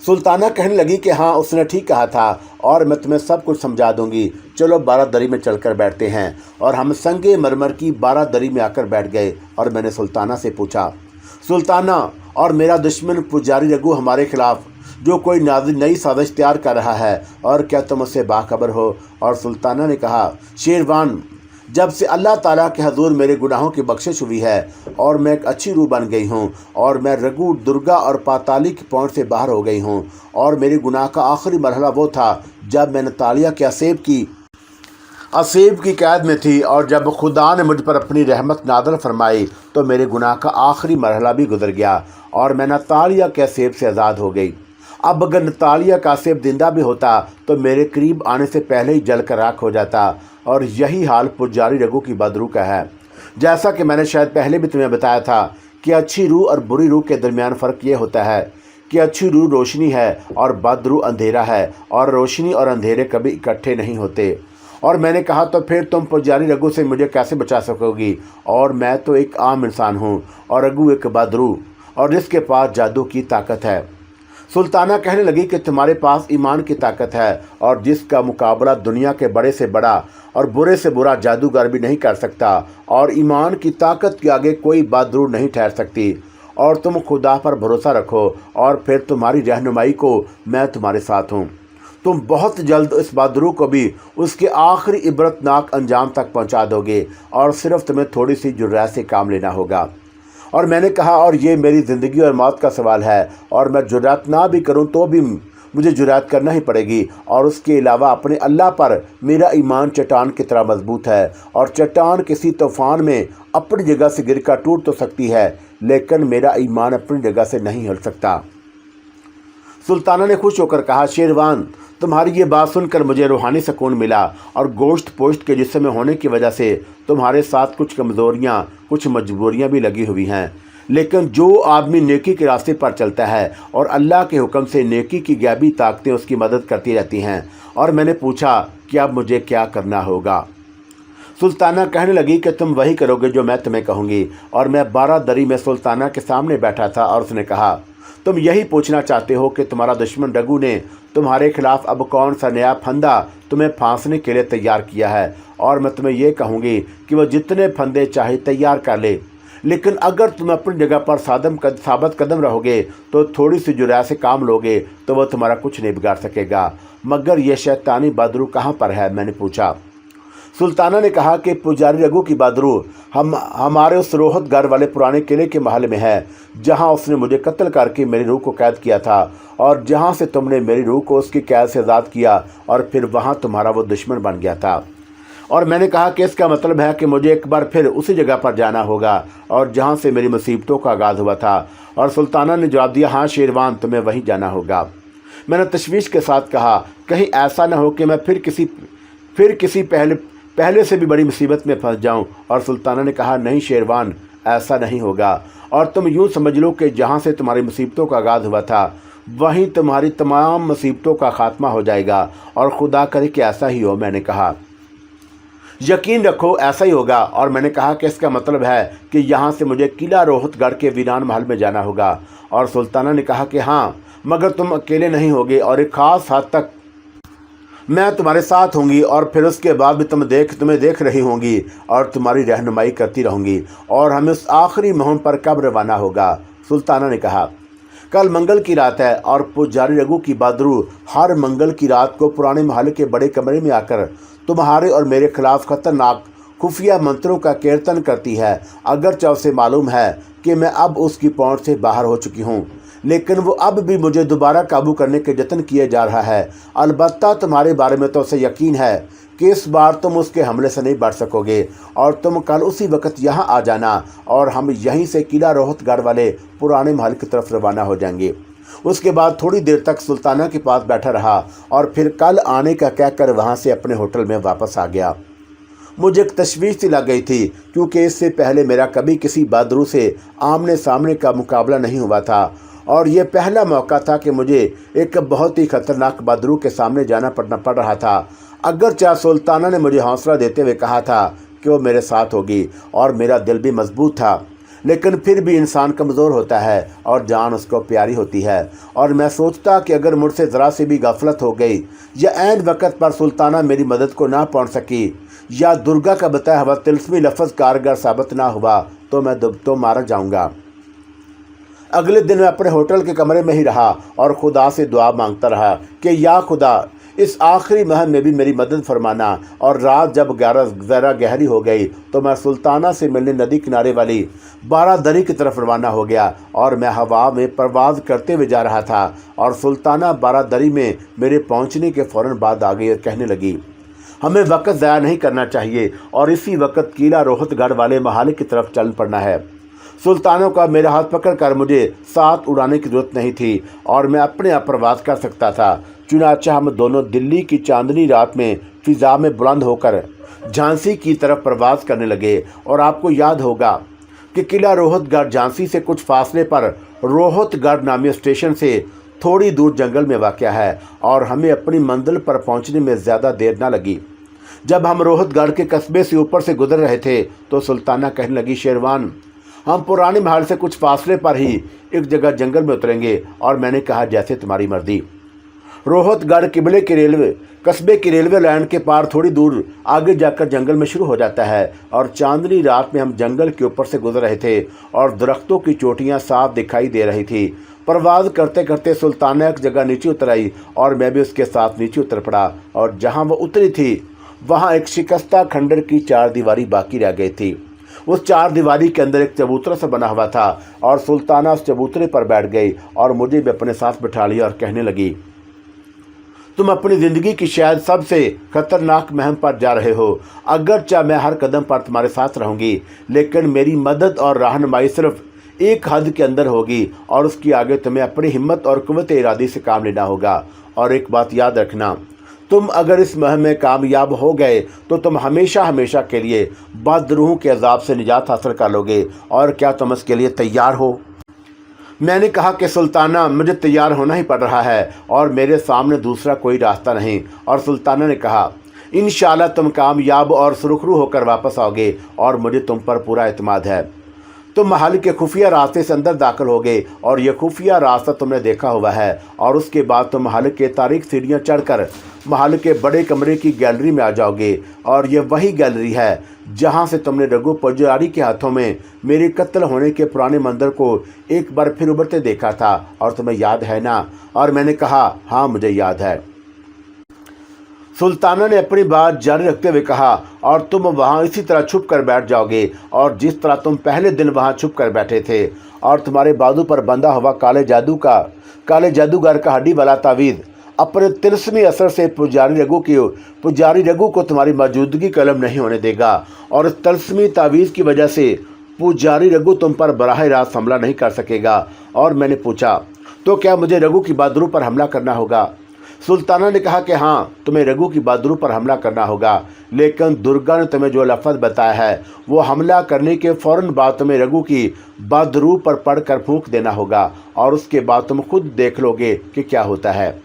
सुल्ताना कहने लगी कि हाँ, उसने ठीक कहा था और मैं तुम्हें सब कुछ समझा दूंगी। चलो 12 दरी में चलकर बैठते हैं। और हम संगे मरमर की 12 दरी में आकर बैठ गए और मैंने सुल्ताना से पूछा, सुल्ताना और मेरा दुश्मन पुजारी रघु हमारे खिलाफ जो कोई नई साजिश तैयार कर रहा है, और क्या तुम उससे बाखबर हो? और सुल्ताना ने कहा, शेरवान, जब से अल्लाह ताला के हजूर मेरे गुनाहों की बख्शिश हुई है और मैं एक अच्छी रूह बन गई हूँ और मैं रघु, दुर्गा और पाताली की पहुँच से बाहर हो गई हूँ, और मेरे गुनाह का आखिरी मरहला वो था जब मैंने तालिया के असेब की कैद में थी, और जब खुदा ने मुझ पर अपनी रहमत नादल फरमाई तो मेरे गुनाह का आखिरी मरहला भी गुजर गया और मैं नतालिया के असेब से आज़ाद हो गई। अब अगर नतालिया का असेब जिंदा भी होता तो मेरे करीब आने से पहले ही जल कर राख हो जाता, और यही हाल पुजारी रघु की बदरू का है। जैसा कि मैंने शायद पहले भी तुम्हें बताया था कि अच्छी रूह और बुरी रूह के दरमियान फ़र्क ये होता है कि अच्छी रूह रोशनी है और बद रूह अंधेरा है, और रोशनी और अंधेरे कभी इकट्ठे नहीं होते। और मैंने कहा, तो फिर तुम पुजारी रघु से मुझे कैसे बचा सकोगी? और मैं तो एक आम इंसान हूँ और रघु एक बद रूह और जिसके पास जादू की ताकत है। सुल्ताना कहने लगी कि तुम्हारे पास ईमान की ताकत है और जिसका मुकाबला दुनिया के बड़े से बड़ा और बुरे से बुरा जादूगर भी नहीं कर सकता, और ईमान की ताकत के आगे कोई बदरू नहीं ठहर सकती। और तुम खुदा पर भरोसा रखो और फिर तुम्हारी रहनुमाई को मैं तुम्हारे साथ हूँ। तुम बहुत जल्द इस बदरू को भी उसके आखिरी इबरतनाक अंजाम तक पहुँचा दोगे, और सिर्फ तुम्हें थोड़ी सी जुर्रत से काम लेना होगा। और मैंने कहा, और ये मेरी ज़िंदगी और मौत का सवाल है, और मैं जुर्रत ना भी करूं तो भी मुझे जुर्रत करना ही पड़ेगी। और उसके अलावा अपने अल्लाह पर मेरा ईमान चट्टान की तरह मजबूत है, और चट्टान किसी तूफ़ान में अपनी जगह से गिरकर टूट तो सकती है, लेकिन मेरा ईमान अपनी जगह से नहीं हिल सकता। सुल्ताना ने खुश होकर कहा, शेरवान, तुम्हारी ये बात सुनकर मुझे रूहानी सुकून मिला, और गोश्त पोश्त के जिस्म में होने की वजह से तुम्हारे साथ कुछ कमज़ोरियाँ, कुछ मजबूरियाँ भी लगी हुई हैं। लेकिन जो आदमी नेकी के रास्ते पर चलता है और अल्लाह के हुक्म से नेकी की गैबी ताकतें उसकी मदद करती रहती हैं। और मैंने पूछा कि अब मुझे क्या करना होगा? सुल्ताना कहने लगी कि तुम वही करोगे जो मैं तुम्हें कहूँगी। और मैं 12 दरी में सुल्ताना के सामने बैठा था और उसने कहा, तुम यही पूछना चाहते हो कि तुम्हारा दुश्मन रघु ने तुम्हारे खिलाफ अब कौन सा नया फंदा तुम्हें फांसने के लिए तैयार किया है। और मैं तुम्हें यह कहूँगी कि वह जितने फंदे चाहे तैयार कर ले, लेकिन अगर तुम अपनी जगह पर साबित कदम रहोगे तो थोड़ी सी जुर्रत से काम लोगे तो वह तुम्हारा कुछ नहीं बिगाड़ सकेगा। मगर यह शैतानी बदरू कहाँ पर है? मैंने पूछा। सुल्ताना ने कहा कि पुजारी रघु की बदरू हमारे उस रोहत घर वाले पुराने किले के महल में है, जहाँ उसने मुझे कत्ल करके मेरी रूह को कैद किया था, और जहाँ से तुमने मेरी रूह को उसकी कैद से आज़ाद किया और फिर वहाँ तुम्हारा वो दुश्मन बन गया था। और मैंने कहा कि इसका मतलब है कि मुझे एक बार फिर उसी जगह पर जाना होगा और जहाँ से मेरी मुसीबतों का आगाज़ हुआ था। और सुल्ताना ने जवाब दिया, हाँ शेरवान, तुम्हें वहीं जाना होगा। मैंने तशवीश के साथ कहा, कहीं ऐसा न हो कि मैं फिर किसी पहले से भी बड़ी मुसीबत में फंस जाऊं। और सुल्ताना ने कहा, नहीं शेरवान, ऐसा नहीं होगा, और तुम यूँ समझ लो कि जहाँ से तुम्हारी मुसीबतों का आगाज़ हुआ था वहीं तुम्हारी तमाम मुसीबतों का खात्मा हो जाएगा, और खुदा करे कि ऐसा ही हो। मैंने कहा, यकीन रखो ऐसा ही होगा। और मैंने कहा कि इसका मतलब है कि यहाँ से मुझे किला रोहतगढ़ के वीरान महल में जाना होगा। और सुल्ताना ने कहा कि हाँ, मगर तुम अकेले नहीं होगे और एक ख़ास हद तक मैं तुम्हारे साथ होंगी, और फिर उसके बाद भी तुम्हें देख रही होंगी और तुम्हारी रहनुमाई करती रहूँगी। और हमें उस आखिरी मुहिम पर कब रवाना होगा? सुल्ताना ने कहा, कल मंगल की रात है, और पुजारी रघु की बदरू हर मंगल की रात को पुराने महल के बड़े कमरे में आकर तुम्हारे और मेरे खिलाफ खतरनाक खुफिया मंत्रों का कीर्तन करती है। अगरचे उसे मालूम है कि मैं अब उसकी पहुंच से बाहर हो चुकी हूं, लेकिन वो अब भी मुझे दोबारा काबू करने के जतन किए जा रहा है। अलबत्ता तुम्हारे बारे में तो उसे यकीन है कि इस बार तुम उसके हमले से नहीं बच सकोगे, और तुम कल उसी वक्त यहाँ आ जाना और हम यहीं से किला रोहतगढ़ वाले पुराने महल की तरफ रवाना हो जाएंगे। उसके बाद थोड़ी देर तक सुल्ताना के पास बैठा रहा और फिर कल आने का कहकर वहाँ से अपने होटल में वापस आ गया। मुझे एक तशवीश सी लग गई थी, क्योंकि इससे पहले मेरा कभी किसी बदरू से आमने सामने का मुकाबला नहीं हुआ था और ये पहला मौका था कि मुझे एक बहुत ही खतरनाक बदरू के सामने जाना पड़ रहा था। अगरचे सुल्ताना ने मुझे हौसला देते हुए कहा था कि वो मेरे साथ होगी और मेरा दिल भी मजबूत था, लेकिन फिर भी इंसान कमज़ोर होता है और जान उसको प्यारी होती है। और मैं सोचता कि अगर मुझसे ज़रा सी भी गफलत हो गई या ऐन वक़्त पर सुल्ताना मेरी मदद को ना पहुंच सकी या दुर्गा का बताया हुआ तिल्स्मी लफ्ज़ कारगर साबित ना हुआ तो मैं तो मारा जाऊंगा। अगले दिन मैं अपने होटल के कमरे में ही रहा और खुदा से दुआ मांगता रहा कि या खुदा, इस आखिरी माह में भी मेरी मदद फरमाना। और रात जब ज़रा गहरी हो गई तो मैं सुल्ताना से मिलने नदी किनारे वाली बारादरी की तरफ रवाना हो गया और मैं हवा में परवाज़ करते हुए जा रहा था और सुल्ताना बारादरी में मेरे पहुंचने के फ़ौरन बाद आ गई और कहने लगी, हमें वक्त ज़ाया नहीं करना चाहिए और इसी वक्त किला रोहतगढ़ वाले महल की तरफ चल पड़ना है। सुल्तानों का मेरा हाथ पकड़कर मुझे साथ उड़ाने की जरूरत नहीं थी और मैं अपने आप प्रवास कर सकता था। चुनाचा हम दोनों दिल्ली की चांदनी रात में फिजा में बुलंद होकर झांसी की तरफ प्रवास करने लगे। और आपको याद होगा कि किला रोहतगढ़ झांसी से कुछ फासले पर रोहतगढ़ नामी स्टेशन से थोड़ी दूर जंगल में वाक़या है और हमें अपनी मंजिल पर पहुंचने में ज़्यादा देर न लगी। जब हम रोहतगढ़ के कस्बे से ऊपर से गुजर रहे थे तो सुल्ताना कहने लगी, शेरवान, हम पुराने महल से कुछ फासले पर ही एक जगह जंगल में उतरेंगे। और मैंने कहा, जैसे तुम्हारी मर्जी। रोहतगढ़ कस्बे की रेलवे लाइन के पार थोड़ी दूर आगे जाकर जंगल में शुरू हो जाता है और चांदनी रात में हम जंगल के ऊपर से गुजर रहे थे और दरख्तों की चोटियां साफ दिखाई दे रही थी। परवाज करते करते सुल्ताना एक जगह नीचे उतर आई और मैं भी उसके साथ नीचे उतर पड़ा और जहां वो उतरी थी वहां एक शिकस्ता खंडर की चारदीवारी बाकी रह गई थी। उस चारदीवारी के अंदर एक चबूतरा सा बना हुआ था और सुल्ताना उस चबूतरे पर बैठ गई और मुझे भी अपने साथ बिठा लिया और कहने लगी, तुम अपनी ज़िंदगी की शायद सबसे खतरनाक मुहिम पर जा रहे हो। अगरचे मैं हर कदम पर तुम्हारे साथ रहूँगी, लेकिन मेरी मदद और रहनुमाई सिर्फ एक हद के अंदर होगी और उसके आगे तुम्हें अपनी हिम्मत और कुव्वत इरादी से काम लेना होगा। और एक बात याद रखना, तुम अगर इस मुहिम में कामयाब हो गए तो तुम हमेशा हमेशा के लिए बदरूहों के अजाब से निजात हासिल कर लोगे। और क्या तुम इसके लिए तैयार हो? मैंने कहा कि सुल्ताना, मुझे तैयार होना ही पड़ रहा है और मेरे सामने दूसरा कोई रास्ता नहीं। और सुल्ताना ने कहा, इंशाल्लाह तुम कामयाब और सुरखरू होकर वापस आओगे और मुझे तुम पर पूरा एतमाद है। तुम महल के खुफिया रास्ते से अंदर दाखिल होगे और यह खुफिया रास्ता तुमने देखा हुआ है और उसके बाद तुम महल के तारीख सीढ़ियाँ चढ़कर महल के बड़े कमरे की गैलरी में आ जाओगे। और यह वही गैलरी है जहां से तुमने रघु पुजारी के हाथों में मेरे कत्ल होने के पुराने मंदिर को एक बार फिर उभरते देखा था। और तुम्हें याद है ना? और मैंने कहा, हाँ मुझे याद है। सुल्ताना ने अपनी बात जारी रखते हुए कहा, और तुम वहाँ इसी तरह छुप कर बैठ जाओगे और जिस तरह तुम पहले दिन वहाँ छुप कर बैठे थे और तुम्हारे बाजू पर बंधा हुआ काले जादूगर का हड्डी वाला तावीज़ अपने तिलस्मी असर से पुजारी रघु को तुम्हारी मौजूदगी का इल्म नहीं होने देगा। और इस तिलस्मी तावीज़ की वजह से पुजारी रघु तुम पर बराह रास्त हमला नहीं कर सकेगा। और मैंने पूछा, तो क्या मुझे रघु की बहादुरी पर हमला करना होगा? सुल्ताना ने कहा कि हाँ, तुम्हें रघु की बहादुरी पर हमला करना होगा, लेकिन दुर्गा ने तुम्हें जो लफ्ज़ बताया है वो हमला करने के फ़ौरन बाद तुम्हें रघु की बहादुरी पर पढ़कर फूंक देना होगा और उसके बाद तुम खुद देख लोगे कि क्या होता है।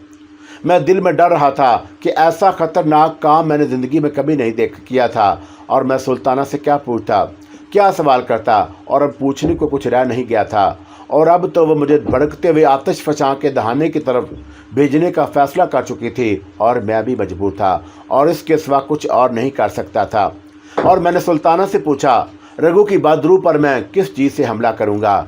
मैं दिल में डर रहा था कि ऐसा ख़तरनाक काम मैंने ज़िंदगी में कभी नहीं किया था और मैं सुल्ताना से क्या पूछता, क्या सवाल करता, और अब पूछने को कुछ रह नहीं गया था। और अब तो वह मुझे भड़कते हुए आतिश फछा के दहाने की तरफ भेजने का फैसला कर चुकी थी और मैं भी मजबूर था और इसके सिवा कुछ और नहीं कर सकता था। और मैंने सुल्ताना से पूछा, रघु की बहादुरी पर मैं किस चीज़ से हमला करूँगा?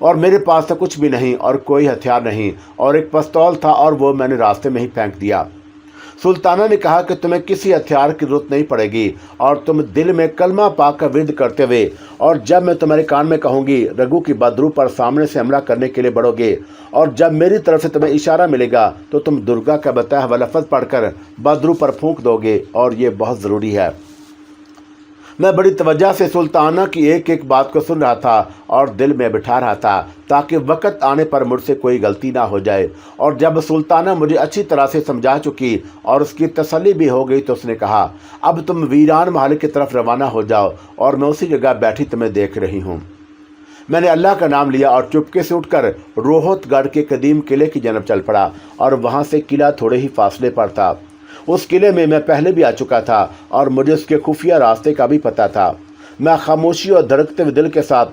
और मेरे पास तो कुछ भी नहीं और कोई हथियार नहीं और एक पिस्तौल था और वो मैंने रास्ते में ही फेंक दिया। सुल्ताना ने कहा कि तुम्हें किसी हथियार की जरूरत नहीं पड़ेगी और तुम दिल में कलमा पाक का विरद करते हुए और जब मैं तुम्हारे कान में कहूँगी रघु की बहादुरी पर सामने से हमला करने के लिए बढ़ोगे और जब मेरी तरफ से तुम्हें इशारा मिलेगा तो तुम दुर्गा का बताया हुआ लफ्ज़ पढ़कर बहादुरी पर फूंक दोगे और ये बहुत ज़रूरी है। मैं बड़ी तवज्जो से सुल्ताना की एक एक बात को सुन रहा था और दिल में बिठा रहा था ताकि वक्त आने पर मुझसे कोई गलती ना हो जाए। और जब सुल्ताना मुझे अच्छी तरह से समझा चुकी और उसकी तसल्ली भी हो गई तो उसने कहा, अब तुम वीरान महल की तरफ रवाना हो जाओ और मैं उसी जगह बैठी तुम्हें देख रही हूँ। मैंने अल्लाह का नाम लिया और चुपके से उठकर रोहतगढ़ के कदीम किले की जानब चल पड़ा और वहाँ से किला थोड़े ही फासले पर था। उस किले में मैं पहले भी आ चुका था और मुझे उसके खुफिया रास्ते का भी पता था। मैं खामोशी और धड़कते हुए दिल के साथ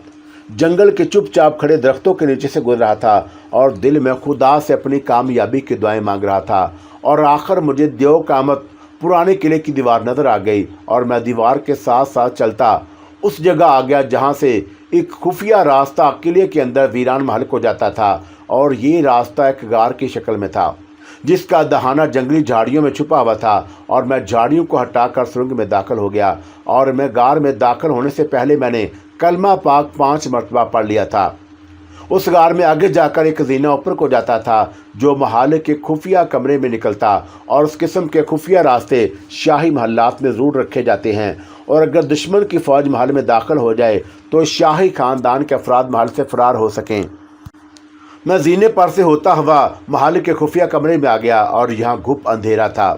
जंगल के चुपचाप खड़े दरख्तों के नीचे से गुजर रहा था और दिल में खुदा से अपनी कामयाबी की दुआएं मांग रहा था। और आखिर मुझे देव कामत पुराने किले की दीवार नजर आ गई और मैं दीवार के साथ साथ चलता उस जगह आ गया जहाँ से एक खुफिया रास्ता किले के अंदर वीरान महल को जाता था। और ये रास्ता एक गार की शक्ल में था जिसका दहाना जंगली झाड़ियों में छुपा हुआ था। और मैं झाड़ियों को हटाकर सुरंग में दाखिल हो गया और मैं गार में दाखिल होने से पहले मैंने कलमा पाक 5 मरतबा पढ़ लिया था। उस गार में आगे जाकर एक जीना ऊपर को जाता था जो महल के खुफिया कमरे में निकलता। और उस किस्म के खुफिया रास्ते शाही महल्लात में ज़रूर रखे जाते हैं और अगर दुश्मन की फ़ौज महल में दाखिल हो जाए तो शाही ख़ानदान के अफराद महल से फ़रार हो सकें। मैं जीने पर से होता हुआ महल के खुफिया कमरे में आ गया और यहाँ घुप अंधेरा था।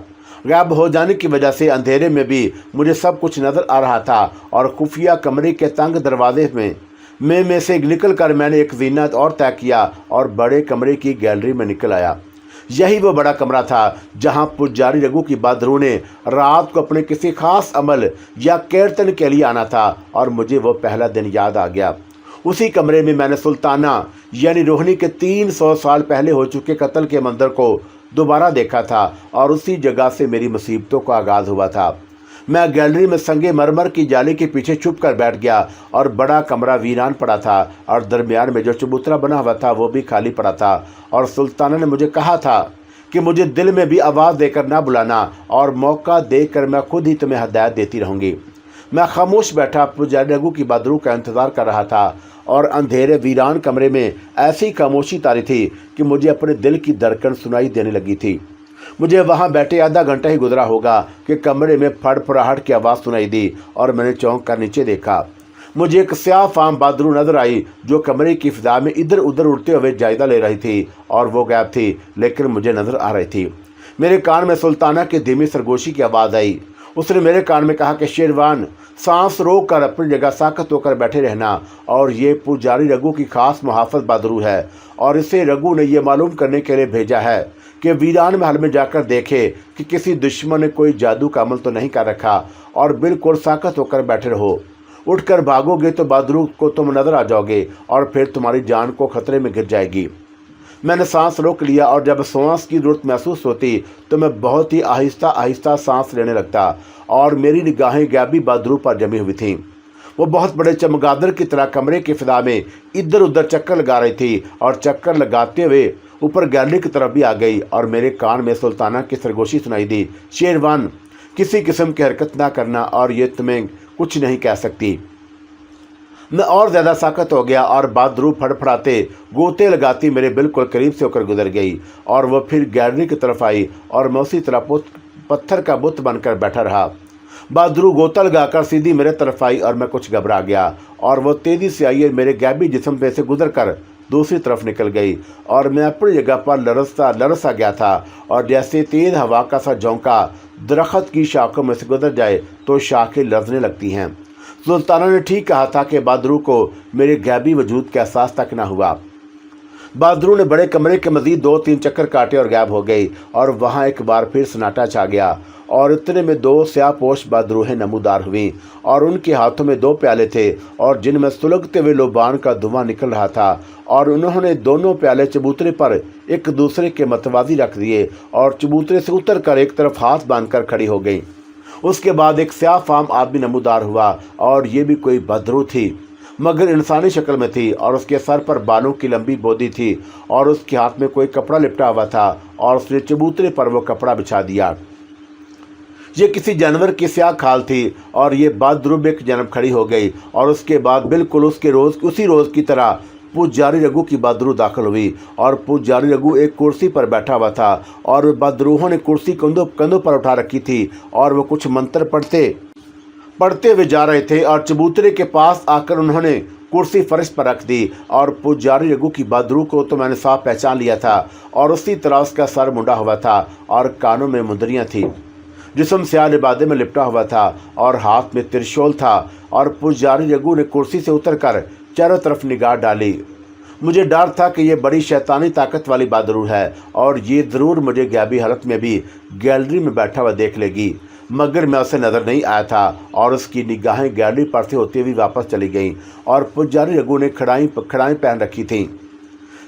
गायब हो जाने की वजह से अंधेरे में भी मुझे सब कुछ नज़र आ रहा था। और खुफिया कमरे के तंग दरवाजे में से निकल कर मैंने एक जीना और तय किया और बड़े कमरे की गैलरी में निकल आया। यही वो बड़ा कमरा था जहाँ पुजारी रघु की बहादुर ने रात को अपने किसी खास अमल या कीर्तन के लिए आना था। और मुझे वो पहला दिन याद आ गया। उसी कमरे में मैंने सुल्ताना यानी रोहिणी के 300 साल पहले हो चुके कत्ल के मंजर को दोबारा देखा था और उसी जगह से मेरी मुसीबतों का आगाज़ हुआ था। मैं गैलरी में संगे मरमर की जाली के पीछे छुप कर बैठ गया और बड़ा कमरा वीरान पड़ा था और दरमियान में जो चबूतरा बना हुआ था वो भी खाली पड़ा था। और सुल्ताना ने मुझे कहा था कि मुझे दिल में भी आवाज़ देकर ना बुलाना और मौका देकर मैं खुद ही तुम्हें हदायत देती रहूँगी। मैं खामोश बैठा पुजारी रघु की बहादुर का इंतज़ार कर रहा था और अंधेरे वीरान कमरे में ऐसी खामोशी तारी थी कि मुझे अपने दिल की धड़कन सुनाई देने लगी थी। मुझे वहाँ बैठे आधा घंटा ही गुजरा होगा कि कमरे में फड़फड़ाहट की आवाज़ सुनाई दी और मैंने चौंक कर नीचे देखा। मुझे एक स्याह फाम बहादुर नजर आई जो कमरे की फिजा में इधर उधर उड़ते हुए जायजा ले रही थी और वो गायब थी लेकिन मुझे नजर आ रही थी। मेरे कान में सुल्ताना की धीमी सरगोशी की आवाज़ आई। उसने मेरे कान में कहा कि शेरवान, सांस रोक कर अपनी जगह साकत होकर बैठे रहना और ये पुजारी रघु की खास मुहाफ़िज़ बहादुर है और इसे रघु ने यह मालूम करने के लिए भेजा है कि वीरान महल में जाकर देखे कि किसी दुश्मन ने कोई जादू का अमल तो नहीं कर रखा और बिल्कुल साकत होकर बैठे रहो। उठकर भागोगे तो बहादुर को तुम नजर आ जाओगे और फिर तुम्हारी जान को खतरे में गिर जाएगी। मैंने सांस रोक लिया और जब सांस की ज़रूरत महसूस होती तो मैं बहुत ही आहिस्ता आहिस्ता सांस लेने लगता और मेरी निगाहें गैबी बहादुर पर जमी हुई थीं। वो बहुत बड़े चमगादड़ की तरह कमरे की फिजा में इधर उधर चक्कर लगा रही थी और चक्कर लगाते हुए ऊपर गैलरी की तरफ भी आ गई और मेरे कान में सुल्ताना की सरगोशी सुनाई दी, शेरवान, किसी किस्म की हरकत ना करना और ये तुम्हें कुछ नहीं कह सकती। मैं और ज़्यादा साकत हो गया और बहादुर फड़फड़ाते गोते लगाती मेरे बिल्कुल करीब से होकर गुजर गई और वह फिर गैलरी की तरफ आई और मैं उसी तरह पत्थर का बुत बनकर बैठा रहा। बहादुर गोता लगाकर सीधी मेरे तरफ आई और मैं कुछ घबरा गया और वह तेज़ी से आई और मेरे गैबी जिस्म पे से गुजर कर दूसरी तरफ निकल गई और मैं अपनी जगह पर लरसा गया था। और जैसे तेज़ हवा का सा झोंका दरख्त की शाखों में से गुजर जाए तो शाखें लरजने लगती हैं। सुल्ताना ने ठीक कहा था कि बहादुर को मेरे गैबी वजूद का एहसास तक न हुआ। बहादुर ने बड़े कमरे के मज़ीद 2-3 चक्कर काटे और गायब हो गई और वहाँ एक बार फिर सन्नाटा छा गया और इतने में 2 स्याहपोश बहादुरें नमूदार हुईं और उनके हाथों में 2 प्याले थे और जिनमें सुलगते हुए लोबान का धुआं निकल रहा था और उन्होंने दोनों प्याले चबूतरे पर एक दूसरे के मतवाजी रख दिए और चबूतरे से उतर कर एक तरफ हाथ बांधकर खड़ी हो गई। उसके बाद एक स्याह फाम आदमी नमूदार हुआ और ये भी कोई बहादुर थी मगर इंसानी शक्ल में थी और उसके सर पर बालों की लंबी बोदी थी और उसके हाथ में कोई कपड़ा लिपटा हुआ था और उसने चबूतरे पर वो कपड़ा बिछा दिया। ये किसी जानवर की स्याह खाल थी और ये बहादुर एक जन्म खड़ी हो गई और उसके बाद बिल्कुल उसी रोज़ की तरह पुजारी रघु की बहादुर दाखिल हुई और पुजारी रघु एक कुर्सी पर बैठा हुआ था और बहादुरों ने कुर्सी कंधों पर उठा रखी थी और वो कुछ मंत्र पढ़ते पढ़ते हुए जा रहे थे और चबूतरे के पास आकर उन्होंने कुर्सी फर्श पर रख दी और पुजारी रघु की बदरू को तो मैंने साफ पहचान लिया था और उसी तरह उसका सर मुंडा हुआ था और कानों में मुंदरियां थी। जिस्म स्याह लिबादे में लिपटा हुआ था और हाथ में त्रिशूल था और पुजारी रघु ने कुर्सी से उतरकर चारों तरफ निगाह डाली। मुझे डर था कि ये बड़ी शैतानी ताकत वाली बदरू है और ये ज़रूर मुझे गैबी हालत में भी गैलरी में बैठा हुआ देख लेगी, मगर मैं उसे नज़र नहीं आया था और उसकी निगाहें गैलरी पर से होती हुई वापस चली गईं और पुजारी रघु ने खड़ाई पहन रखी थी।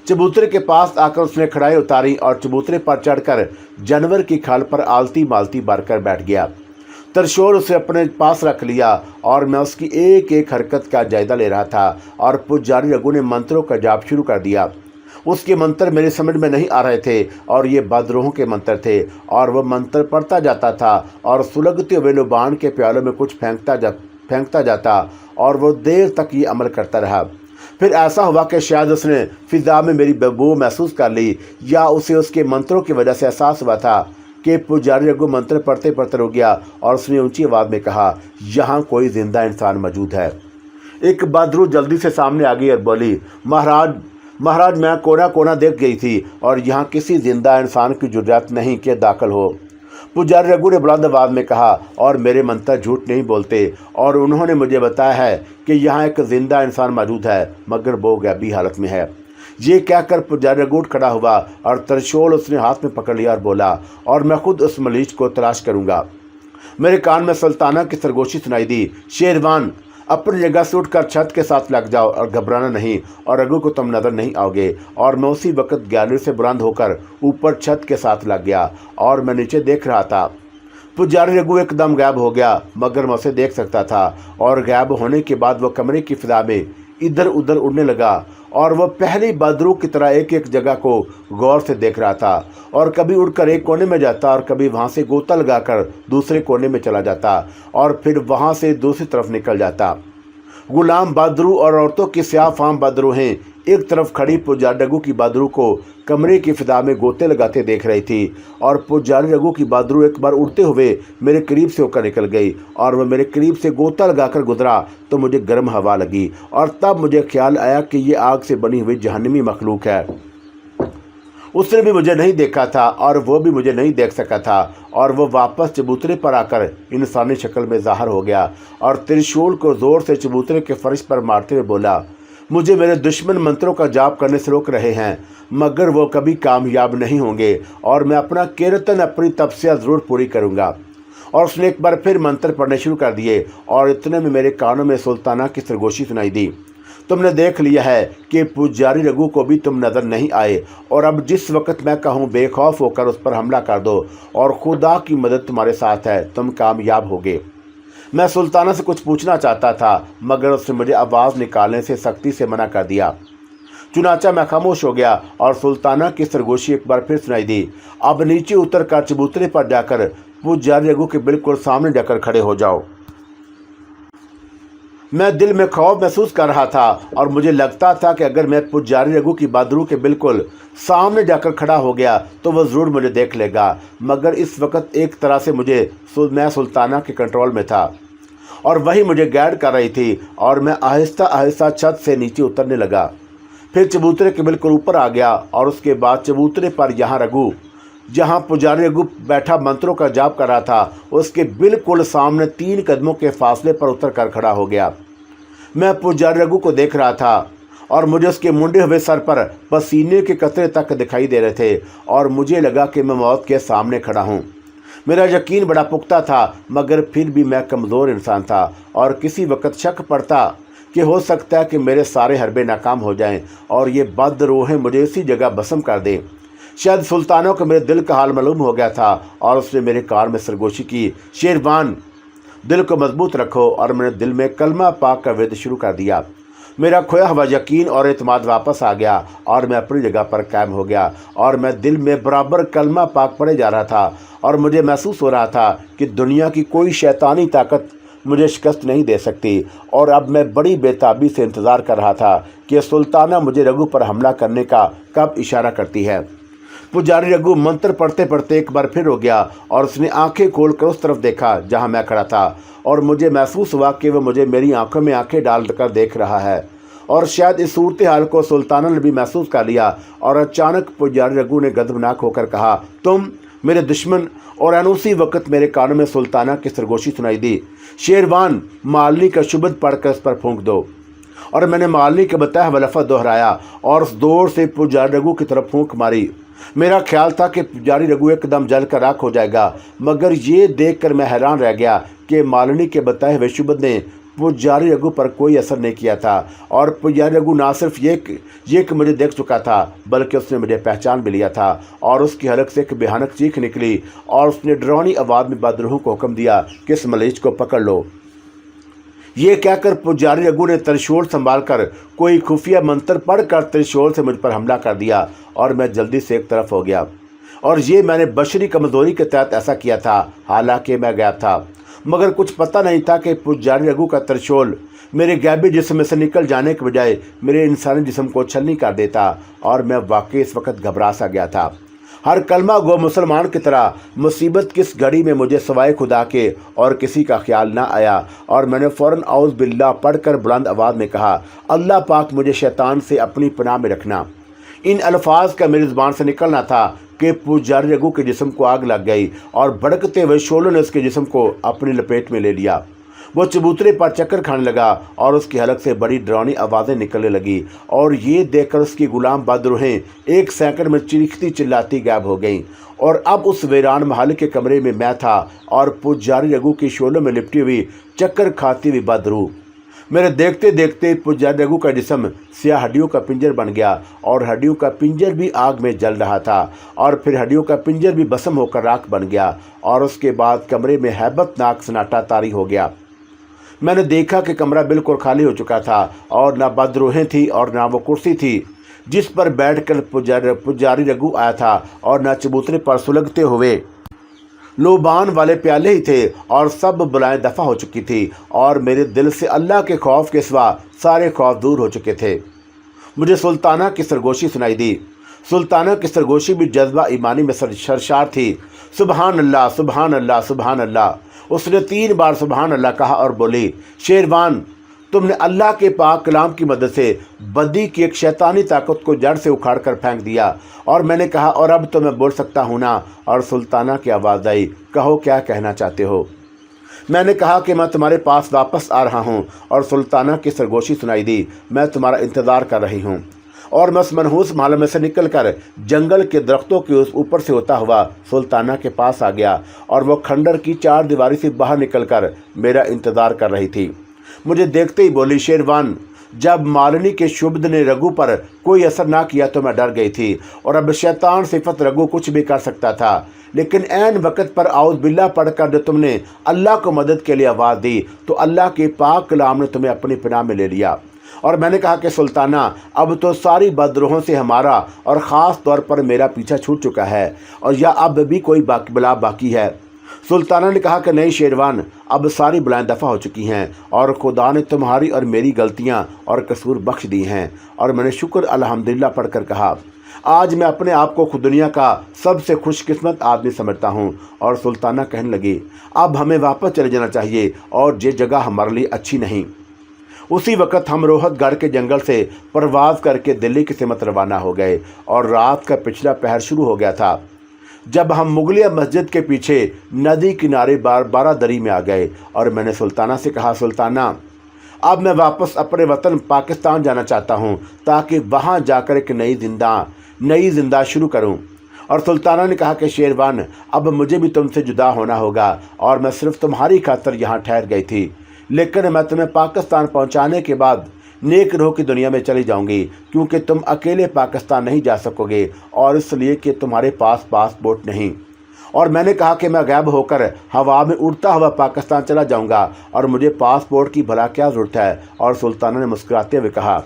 चबूतरे के पास आकर उसने खड़ाई उतारी और चबूतरे पर चढ़कर जानवर की खाल पर आलती मालती भरकर बैठ गया। त्रिशूल उसे अपने पास रख लिया और मैं उसकी एक एक हरकत का जायजा ले रहा था और पुजारी रघु ने मंत्रों का जाप शुरू कर दिया। उसके मंत्र मेरी समझ में नहीं आ रहे थे और ये बदरूहों के मंत्र थे और वह मंत्र पढ़ता जाता था और सुलगते हुए लुबान के प्यालों में कुछ फेंकता जाता और वो देर तक ये अमल करता रहा। फिर ऐसा हुआ कि शायद उसने फिजा में मेरी बदबू महसूस कर ली या उसे उसके मंत्रों की वजह से एहसास हुआ था कि पुजारी रघु मंत्र पढ़ते पढ़ते रुक गया और उसने ऊंची आवाज़ में कहा, यहाँ कोई जिंदा इंसान मौजूद है। एक बदरू जल्दी से सामने आ गई और बोली, महाराज मैं कोना कोना देख गई थी और यहाँ किसी जिंदा इंसान की जरूरत नहीं कि दाखिल हो। पुजारी रघु ने बुलंद आवाज़ में कहा, और मेरे मंत्र झूठ नहीं बोलते और उन्होंने मुझे बताया है कि यहाँ एक जिंदा इंसान मौजूद है, मगर वो गैबी हालत में है। ये कहकर पुजारी रघु खड़ा हुआ और त्रिशूल उसने हाथ में पकड़ लिया और बोला, और मैं खुद उस मलीज को तलाश करूँगा। मेरे कान में सुल्ताना की सरगोशी सुनाई दी, शेरवान अपनी जगह से उठकर छत के साथ लग जाओ और घबराना नहीं और रघु को तुम नजर नहीं आओगे। और मैं उसी वक्त गैलरी से बुलंद होकर ऊपर छत के साथ लग गया और मैं नीचे देख रहा था। पुजारी रघु एकदम गायब हो गया, मगर मैं उसे देख सकता था और गायब होने के बाद वह कमरे की फिजा में इधर उधर उड़ने लगा और वह पहली बदरू की तरह एक एक जगह को गौर से देख रहा था और कभी उड़कर एक कोने में जाता और कभी वहाँ से गोता लगाकर दूसरे कोने में चला जाता और फिर वहाँ से दूसरी तरफ निकल जाता। गुलाम बदरू और औरतों की स्याह फाम बदरूहें एक तरफ खड़ी पुजारी रघु की बदरू को कमरे की फिजा में गोते लगाते देख रही थी और पुजारी रघु की बदरू एक बार उड़ते हुए मेरे करीब से होकर निकल गई और वह मेरे करीब से गोता लगाकर गुजरा तो मुझे गर्म हवा लगी और तब मुझे ख्याल आया कि ये आग से बनी हुई जहन्नमी मखलूक है। उसने भी मुझे नहीं देखा था और वो भी मुझे नहीं देख सका था और वो वापस चबूतरे पर आकर इंसानी शक्ल में ज़ाहिर हो गया और त्रिशूल को ज़ोर से चबूतरे के फर्श पर मारते हुए बोला, मुझे मेरे दुश्मन मंत्रों का जाप करने से रोक रहे हैं, मगर वो कभी कामयाब नहीं होंगे और मैं अपना कीर्तन अपनी तपस्या ज़रूर पूरी करूँगा। और उसने एक बार फिर मंत्र पढ़ने शुरू कर दिए और इतने में मेरे कानों में सुल्ताना की सरगोशी सुनाई दी, तुमने देख लिया है कि पुजारी रघु को भी तुम नज़र नहीं आए और अब जिस वक्त मैं कहूँ बेखौफ होकर उस पर हमला कर दो और खुदा की मदद तुम्हारे साथ है, तुम कामयाब होगे। मैं सुल्ताना से कुछ पूछना चाहता था, मगर उसने मुझे आवाज़ निकालने से सख्ती से मना कर दिया। चुनाचा मैं खामोश हो गया और सुल्ताना की सरगोशी एक बार फिर सुनाई दी, अब नीचे उतर कर चबूतरे पर जाकर पुजारी रघु के बिल्कुल सामने जाकर खड़े हो जाओ। मैं दिल में खौफ महसूस कर रहा था और मुझे लगता था कि अगर मैं पुजारी रघु की बदरू के बिल्कुल सामने जाकर खड़ा हो गया तो वह ज़रूर मुझे देख लेगा, मगर इस वक्त एक तरह से मैं सुल्ताना के कंट्रोल में था और वही मुझे गाइड कर रही थी और मैं आहिस्ता आहिस्ता छत से नीचे उतरने लगा। फिर चबूतरे के बिल्कुल ऊपर आ गया और उसके बाद चबूतरे पर जहाँ पुजारी रघु बैठा मंत्रों का जाप कर रहा था उसके बिल्कुल सामने 3 कदमों के फासले पर उतर कर खड़ा हो गया। मैं पुजारी रघु को देख रहा था और मुझे उसके मुंडे हुए सर पर पसीने के कतरे तक दिखाई दे रहे थे और मुझे लगा कि मैं मौत के सामने खड़ा हूँ। मेरा यकीन बड़ा पुख्ता था, मगर फिर भी मैं कमज़ोर इंसान था और किसी वक्त शक पड़ता कि हो सकता है कि मेरे सारे हरबे नाकाम हो जाएं और ये बदरूहें मुझे इसी जगह भस्म कर दें। शायद सुल्तानों को मेरे दिल का हाल मालूम हो गया था और उसने मेरे कान में सरगोशी की, शेरवान दिल को मजबूत रखो। और मैंने दिल में कलमा पाक का वेद शुरू कर दिया। मेरा खोया हुआ यकीन और एतमाद वापस आ गया और मैं अपनी जगह पर कायम हो गया और मैं दिल में बराबर कलमा पाक पढ़े जा रहा था और मुझे महसूस हो रहा था कि दुनिया की कोई शैतानी ताकत मुझे शिकस्त नहीं दे सकती। और अब मैं बड़ी बेताबी से इंतज़ार कर रहा था कि सुल्ताना मुझे रघु पर हमला करने का कब इशारा करती है। पुजारी रघु मंत्र पढ़ते पढ़ते एक बार फिर हो गया और उसने आंखें खोलकर उस तरफ देखा जहां मैं खड़ा था, और मुझे महसूस हुआ कि वह मुझे मेरी आंखों में आंखें डालकर देख रहा है। और शायद इस सूरत हाल को सुल्ताना ने भी महसूस कर लिया, और अचानक पुजारी रघु ने गदबनाक होकर कहा, तुम मेरे दुश्मन। और उसी वक्त मेरे कानों में सुल्ताना की सरगोशी सुनाई दी, शेरवान, मालनी का शुभद पढ़कर उस पर फूंक दो। और मैंने मालनी के बताया हुआ लफ्ज़ दोहराया और उस दौर से पुजारी रघु की तरफ फूंक मारी। मेरा ख्याल था कि पुजारी रघु एकदम जल कर राख हो जाएगा, मगर ये देखकर मैं हैरान रह गया कि मालनी के बताए हुए शुभद ने पुजारी रघु पर कोई असर नहीं किया था। और पुजारी रघु ना सिर्फ ये कि मुझे देख चुका था, बल्कि उसने मुझे पहचान भी लिया था। और उसकी हलक से एक भयानक चीख निकली और उसने डरावनी आवाज़ में बदरूह को हुक्म दिया कि इस मरीज को पकड़ लो। ये कहकर पुजारी रघु ने त्रिशूल संभाल कर कोई खुफिया मंत्र पढ़कर त्रिशूल से मुझ पर हमला कर दिया, और मैं जल्दी से एक तरफ हो गया। और ये मैंने बशरी कमज़ोरी के तहत ऐसा किया था, हालांकि मैं गैब था, मगर कुछ पता नहीं था कि पुजारी रघु का त्रिशूल मेरे गैबी जिस्म में से निकल जाने के बजाय मेरे इंसानी जिस्म को छलनी कर देता। और मैं वाकई इस वक्त घबरा सा गया था। हर कलमा गो मुसलमान की तरह मुसीबत किस घड़ी में मुझे सवाए खुदा के और किसी का ख्याल ना आया, और मैंने फ़ौरन औज़ बिल्लाह पढ़कर बुलंद आवाज़ में कहा, अल्लाह पाक मुझे शैतान से अपनी पनाह में रखना। इन अल्फाज का मेरी ज़ुबान से निकलना था कि पुजारी रघु के जिस्म को आग लग गई और भड़कते हुए शोलों ने उसके जिस्म को अपनी लपेट में ले लिया। वो चबूतरे पर चक्कर खाने लगा और उसकी हलक से बड़ी डरावनी आवाज़ें निकलने लगी, और ये देखकर उसकी गुलाम बदरूहें एक सेकंड में चीखती चिल्लाती गायब हो गईं। और अब उस वीरान महल के कमरे में मैं था और पुजारी रघु की शोलों में लिपटी हुई चक्कर खाती हुई बदरूह। मेरे देखते देखते पुजारी रघु का जिस्म सियाह हड्डियों का पिंजर बन गया, और हड्डियों का पिंजर भी आग में जल रहा था, और फिर हड्डियों का पिंजर भी भस्म होकर राख बन गया। और उसके बाद कमरे में हैबतनाक सन्नाटा तारी हो गया। मैंने देखा कि कमरा बिल्कुल खाली हो चुका था, और ना बदरूहें थी और ना वो कुर्सी थी जिस पर बैठकर पुजारी रघु आया था, और ना चबूतरे पर सुलगते हुए लोबान वाले प्याले ही थे, और सब बुलाएं दफ़ा हो चुकी थी, और मेरे दिल से अल्लाह के खौफ के सिवा सारे खौफ दूर हो चुके थे। मुझे सुल्ताना की सरगोशी सुनाई दी। सुल्ताना की सरगोशी भी जज्बा ईमानी में सरशार थी। सुबहान अल्लाह, सुबहान अल्लाह, सुबहान अल्लाह। उसने 3 बार सुबहान अल्लाह कहा और बोली, शेरवान, तुमने अल्लाह के पाक कलाम की मदद से बदी की एक शैतानी ताकत को जड़ से उखाड़ कर फेंक दिया। और मैंने कहा, और अब तो मैं बोल सकता हूँ ना? और सुल्ताना की आवाज़ आई, कहो क्या कहना चाहते हो? मैंने कहा कि मैं तुम्हारे पास वापस आ रहा हूँ। और सुल्ताना की सरगोशी सुनाई दी, मैं तुम्हारा इंतज़ार कर रही हूँ। और मैं उस मनहूस महल में से निकलकर जंगल के दरख्तों के उस ऊपर से होता हुआ सुल्ताना के पास आ गया, और वह खंडर की 4 दीवारी से बाहर निकलकर मेरा इंतज़ार कर रही थी। मुझे देखते ही बोली, शेरवान, जब मालिनी के शुभद ने रघु पर कोई असर ना किया तो मैं डर गई थी, और अब शैतान सिफत रघु कुछ भी कर सकता था। लेकिन ऐन वक़्त पर औज़ बिल्लाह पढ़कर जो तुमने अल्लाह को मदद के लिए आवाज़ दी, तो अल्लाह के पाक कलाम ने तुम्हें अपनी पनाह में ले लिया। और मैंने कहा कि सुल्ताना, अब तो सारी बदरूहों से हमारा और ख़ास तौर पर मेरा पीछा छूट चुका है, और या अब भी कोई बला बाकी है? सुल्ताना ने कहा कि नहीं शेरवान, अब सारी बलाएं दफ़ा हो चुकी हैं, और खुदा ने तुम्हारी और मेरी गलतियां और कसूर बख्श दी हैं। और मैंने शुक्र अल्हम्दुलिल्लाह पढ़कर कहा, आज मैं अपने आप को खुद दुनिया का सबसे खुशकिस्मत आदमी समझता हूँ। और सुल्ताना कहने लगी, अब हमें वापस चले जाना चाहिए, और ये जगह हमारे लिए अच्छी नहीं। उसी वक्त हम रोहतगढ़ के जंगल से परवाज़ करके दिल्ली की सिमत रवाना हो गए, और रात का पिछला पहर शुरू हो गया था जब हम मुगलिया मस्जिद के पीछे नदी किनारे बारादरी में आ गए। और मैंने सुल्ताना से कहा, सुल्ताना, अब मैं वापस अपने वतन पाकिस्तान जाना चाहता हूँ, ताकि वहाँ जाकर एक नई जिंदा शुरू करूँ। और सुल्ताना ने कहा कि शेरवान, अब मुझे भी तुमसे जुदा होना होगा, और मैं सिर्फ तुम्हारी खातिर यहाँ ठहर गई थी, लेकिन मैं तुम्हें पाकिस्तान पहुँचाने के बाद नेक रूह की दुनिया में चली जाऊंगी, क्योंकि तुम अकेले पाकिस्तान नहीं जा सकोगे, और इसलिए कि तुम्हारे पास पासपोर्ट नहीं। और मैंने कहा कि मैं गायब होकर हवा में उड़ता हुआ पाकिस्तान चला जाऊंगा, और मुझे पासपोर्ट की भला क्या ज़रूरत है? और सुल्ताना ने मुस्कुराते हुए कहा,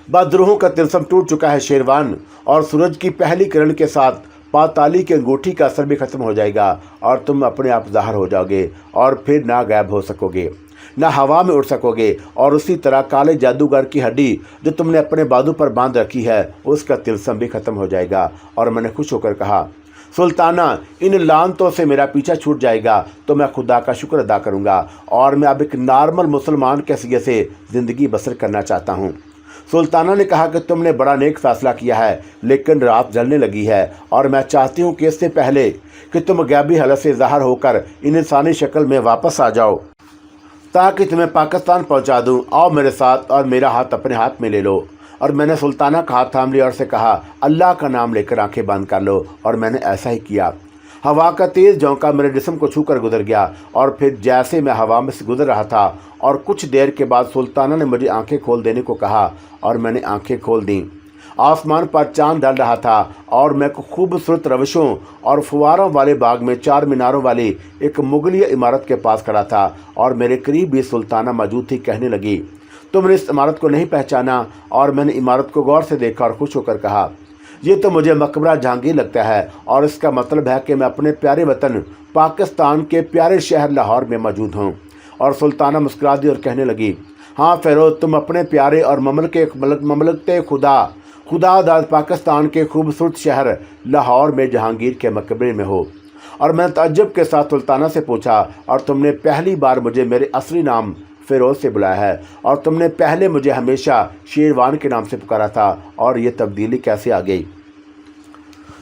बदरूहों का तिलस्म टूट चुका है शेरवान, और सूरज की पहली किरण के साथ पाताली की अंगूठी का असर भी खत्म हो जाएगा, और तुम अपने आप ज़ाहिर हो जाओगे और फिर ना गायब हो सकोगे। न हवा में उड़ सकोगे, और उसी तरह काले जादूगर की हड्डी जो तुमने अपने बाजू पर बांध रखी है उसका तिलस्म भी खत्म हो जाएगा। और मैंने खुश होकर कहा, सुल्ताना, इन लानतों से मेरा पीछा छूट जाएगा तो मैं खुदा का शुक्र अदा करूंगा और मैं अब एक नॉर्मल मुसलमान के हैसियत से ज़िंदगी बसर करना चाहता हूँ। सुल्ताना ने कहा कि तुमने बड़ा नेक फैसला किया है, लेकिन रात जलने लगी है और मैं चाहती हूँ कि इससे पहले कि तुम गैबी हालत से ज़ाहिर होकर इन इंसानी शक्ल में वापस आ जाओ ताकि तुम्हें पाकिस्तान पहुँचा दूँ। आओ मेरे साथ और मेरा हाथ अपने हाथ में ले लो। और मैंने सुल्ताना का हाथ थाम लिया और से कहा, अल्लाह का नाम लेकर आंखें बंद कर लो। और मैंने ऐसा ही किया। हवा का तेज़ झोंका मेरे जिस्म को छूकर गुजर गया और फिर जैसे मैं हवा में से गुजर रहा था और कुछ देर के बाद सुल्ताना ने मुझे आंखें खोल देने को कहा और मैंने आंखें खोल दी। आसमान पर चांद ढल रहा था और मैं खूबसूरत रविशों और फुवारों वाले बाग में 4 मीनारों वाली एक मुगलिय इमारत के पास खड़ा था और मेरे करीब भी सुल्ताना मौजूद थी। कहने लगी, तुमने इस इमारत को नहीं पहचाना? और मैंने इमारत को गौर से देखा और खुश होकर कहा, ये तो मुझे मकबरा जहांगीर लगता है और इसका मतलब है कि मैं अपने प्यारे वतन पाकिस्तान के प्यारे शहर लाहौर में मौजूद हूँ। और सुल्ताना मुस्कुरा दी और कहने लगी, हाँ फ़िरोज़, तुम अपने प्यारे और ममलकत खुदादाद पाकिस्तान के खूबसूरत शहर लाहौर में जहांगीर के मकबरे में हो। और मैंने तअज्जुब के साथ सुल्ताना से पूछा, और तुमने पहली बार मुझे मेरे असली नाम फ़िरोज़ से बुलाया है और तुमने पहले मुझे हमेशा शेरवान के नाम से पुकारा था, और ये तब्दीली कैसे आ गई?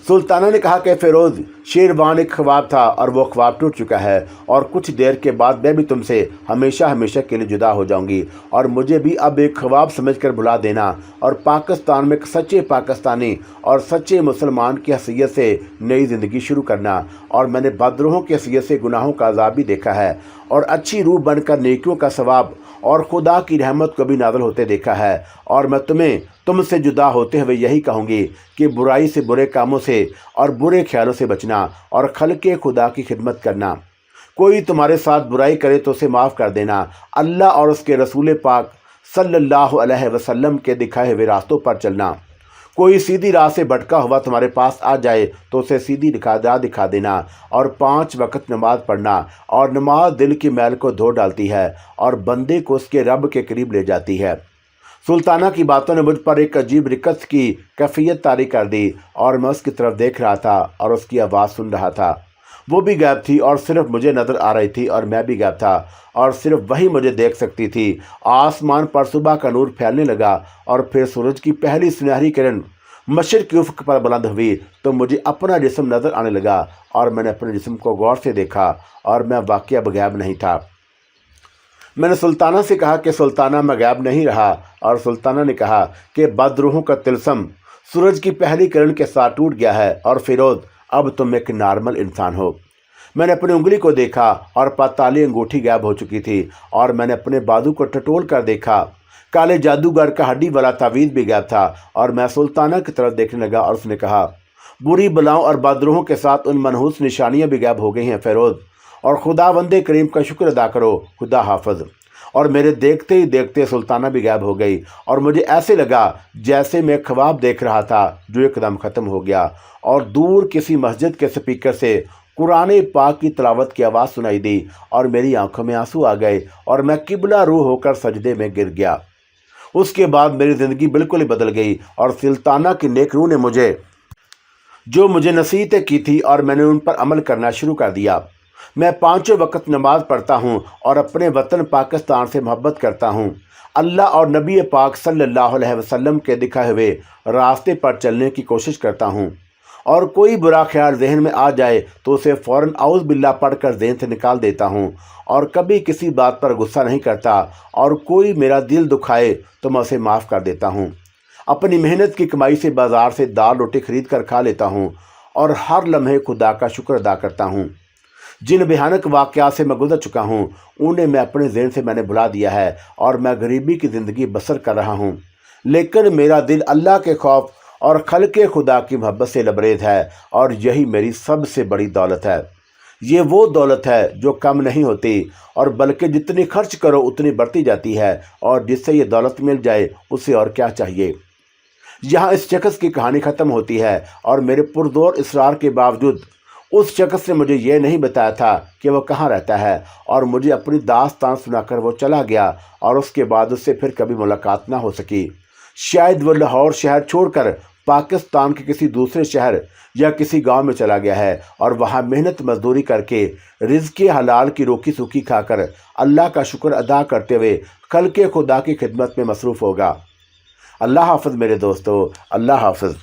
सुल्ताना ने कहा कि फ़िरोज़, शेरवान एक ख्वाब था और वो ख्वाब टूट चुका है और कुछ देर के बाद मैं भी तुमसे हमेशा हमेशा के लिए जुदा हो जाऊंगी और मुझे भी अब एक ख्वाब समझकर भुला देना और पाकिस्तान में एक सच्चे पाकिस्तानी और सच्चे मुसलमान की हैसियत से नई ज़िंदगी शुरू करना। और मैंने बदरूहों की हैसियत से गुनाहों का अज़ाब भी देखा है और अच्छी रूह बनकर नेकियों का सवाब और खुदा की रहमत को भी नाज़िल होते देखा है। और मैं तुमसे जुदा होते हुए यही कहूँगी कि बुराई से, बुरे कामों से और बुरे ख्यालों से बचना और खल्क़े खुदा की खिदमत करना। कोई तुम्हारे साथ बुराई करे तो उसे माफ़ कर देना। अल्लाह और उसके रसूल पाक सल्लल्लाहु अलैहि वसल्लम के दिखाए हुए रास्तों पर चलना। कोई सीधी राह से भटका हुआ तुम्हारे पास आ जाए तो उसे सीधी राह दिखा देना। और 5 वक्त नमाज पढ़ना। और नमाज दिल की मैल को धो डालती है और बंदे को उसके रब के करीब ले जाती है। सुल्ताना की बातों ने मुझ पर एक अजीब रिकत की कैफियत तारी कर दी और मैं उसकी तरफ देख रहा था और उसकी आवाज़ सुन रहा था। वो भी गायब थी और सिर्फ मुझे नज़र आ रही थी और मैं भी गायब था और सिर्फ वही मुझे देख सकती थी। आसमान पर सुबह का नूर फैलने लगा और फिर सूरज की पहली सुनहरी किरण मशरिक़ की उफ़क़ पर बुलंद हुई तो मुझे अपना जिस्म नज़र आने लगा और मैंने अपने जिस्म को गौर से देखा और मैं वाक़ई गैब नहीं था। मैंने सुल्ताना से कहा कि सुल्ताना, मैं गैब नहीं रहा। और सुल्ताना ने कहा कि बदरूहों का तिलस्म सूरज की पहली किरण के साथ टूट गया है और फ़िरोज़, अब तुम एक नॉर्मल इंसान हो। मैंने अपनी उंगली को देखा और पाताली अंगूठी गायब हो चुकी थी और मैंने अपने बाजू को टटोल कर देखा। काले जादूगर का हड्डी वाला तावीज़ भी गायब था और मैं सुल्ताना की तरफ देखने लगा और उसने कहा, बुरी बलाओं और बदरूहों के साथ उन मनहूस निशानियाँ भी गायब हो गई हैं फ़िरोज़, और खुदावंदे करीम का शुक्र अदा करो, खुदा हाफ़िज़। और मेरे देखते ही देखते सुल्ताना भी गायब हो गई और मुझे ऐसे लगा जैसे मैं ख्वाब देख रहा था जो एकदम ख़त्म हो गया। और दूर किसी मस्जिद के स्पीकर से कुरान पाक की तिलावत की आवाज़ सुनाई दी और मेरी आंखों में आंसू आ गए और मैं किबला रूह होकर सजदे में गिर गया। उसके बाद मेरी ज़िंदगी बिल्कुल ही बदल गई और सुल्ताना की नेक रूह ने मुझे नसीहतें की थी और मैंने उन पर अमल करना शुरू कर दिया। मैं 5 वक्त नमाज पढ़ता हूँ और अपने वतन पाकिस्तान से मोहब्बत करता हूँ। अल्लाह और नबी पाक सल्लल्लाहु अलैहि वसल्लम के दिखाए हुए रास्ते पर चलने की कोशिश करता हूँ और कोई बुरा ख्याल जहन में आ जाए तो उसे फ़ौरन औज़ बिल्लाह पढ़कर जहन से निकाल देता हूँ और कभी किसी बात पर गुस्सा नहीं करता और कोई मेरा दिल दुखाए तो मैं उसे माफ़ कर देता हूँ। अपनी मेहनत की कमाई से बाज़ार से दाल रोटी खरीद कर खा लेता हूँ और हर लम्हे खुदा का शुक्र अदा करता हूँ। जिन भयानक वाक़यात से मैं गुजर चुका हूँ उन्हें मैं अपने ज़हन से मैंने भुला दिया है और मैं गरीबी की ज़िंदगी बसर कर रहा हूँ, लेकिन मेरा दिल अल्लाह के खौफ और खल्क़े खुदा की मोहब्बत से लबरेज़ है और यही मेरी सबसे बड़ी दौलत है। ये वो दौलत है जो कम नहीं होती और बल्कि जितनी खर्च करो उतनी बढ़ती जाती है और जिससे ये दौलत मिल जाए उसे और क्या चाहिए। यहाँ इस शख्स की कहानी ख़त्म होती है और मेरे पुरज़ोर इसरार के बावजूद اس شخص نے مجھے یہ نہیں بتایا تھا کہ وہ کہاں رہتا ہے، اور مجھے اپنی داستان سنا کر وہ چلا گیا، اور اس کے بعد اس سے پھر کبھی ملاقات نہ ہو سکی۔ شاید وہ لاہور شہر چھوڑ کر پاکستان کے کسی دوسرے شہر یا کسی گاؤں میں چلا گیا ہے، اور وہاں محنت مزدوری کر کے رزق حلال کی روکی سوکھی کھا کر اللہ کا شکر ادا کرتے ہوئے خلق خدا کی خدمت میں مصروف ہوگا۔ اللہ حافظ میرے دوستو، اللہ حافظ۔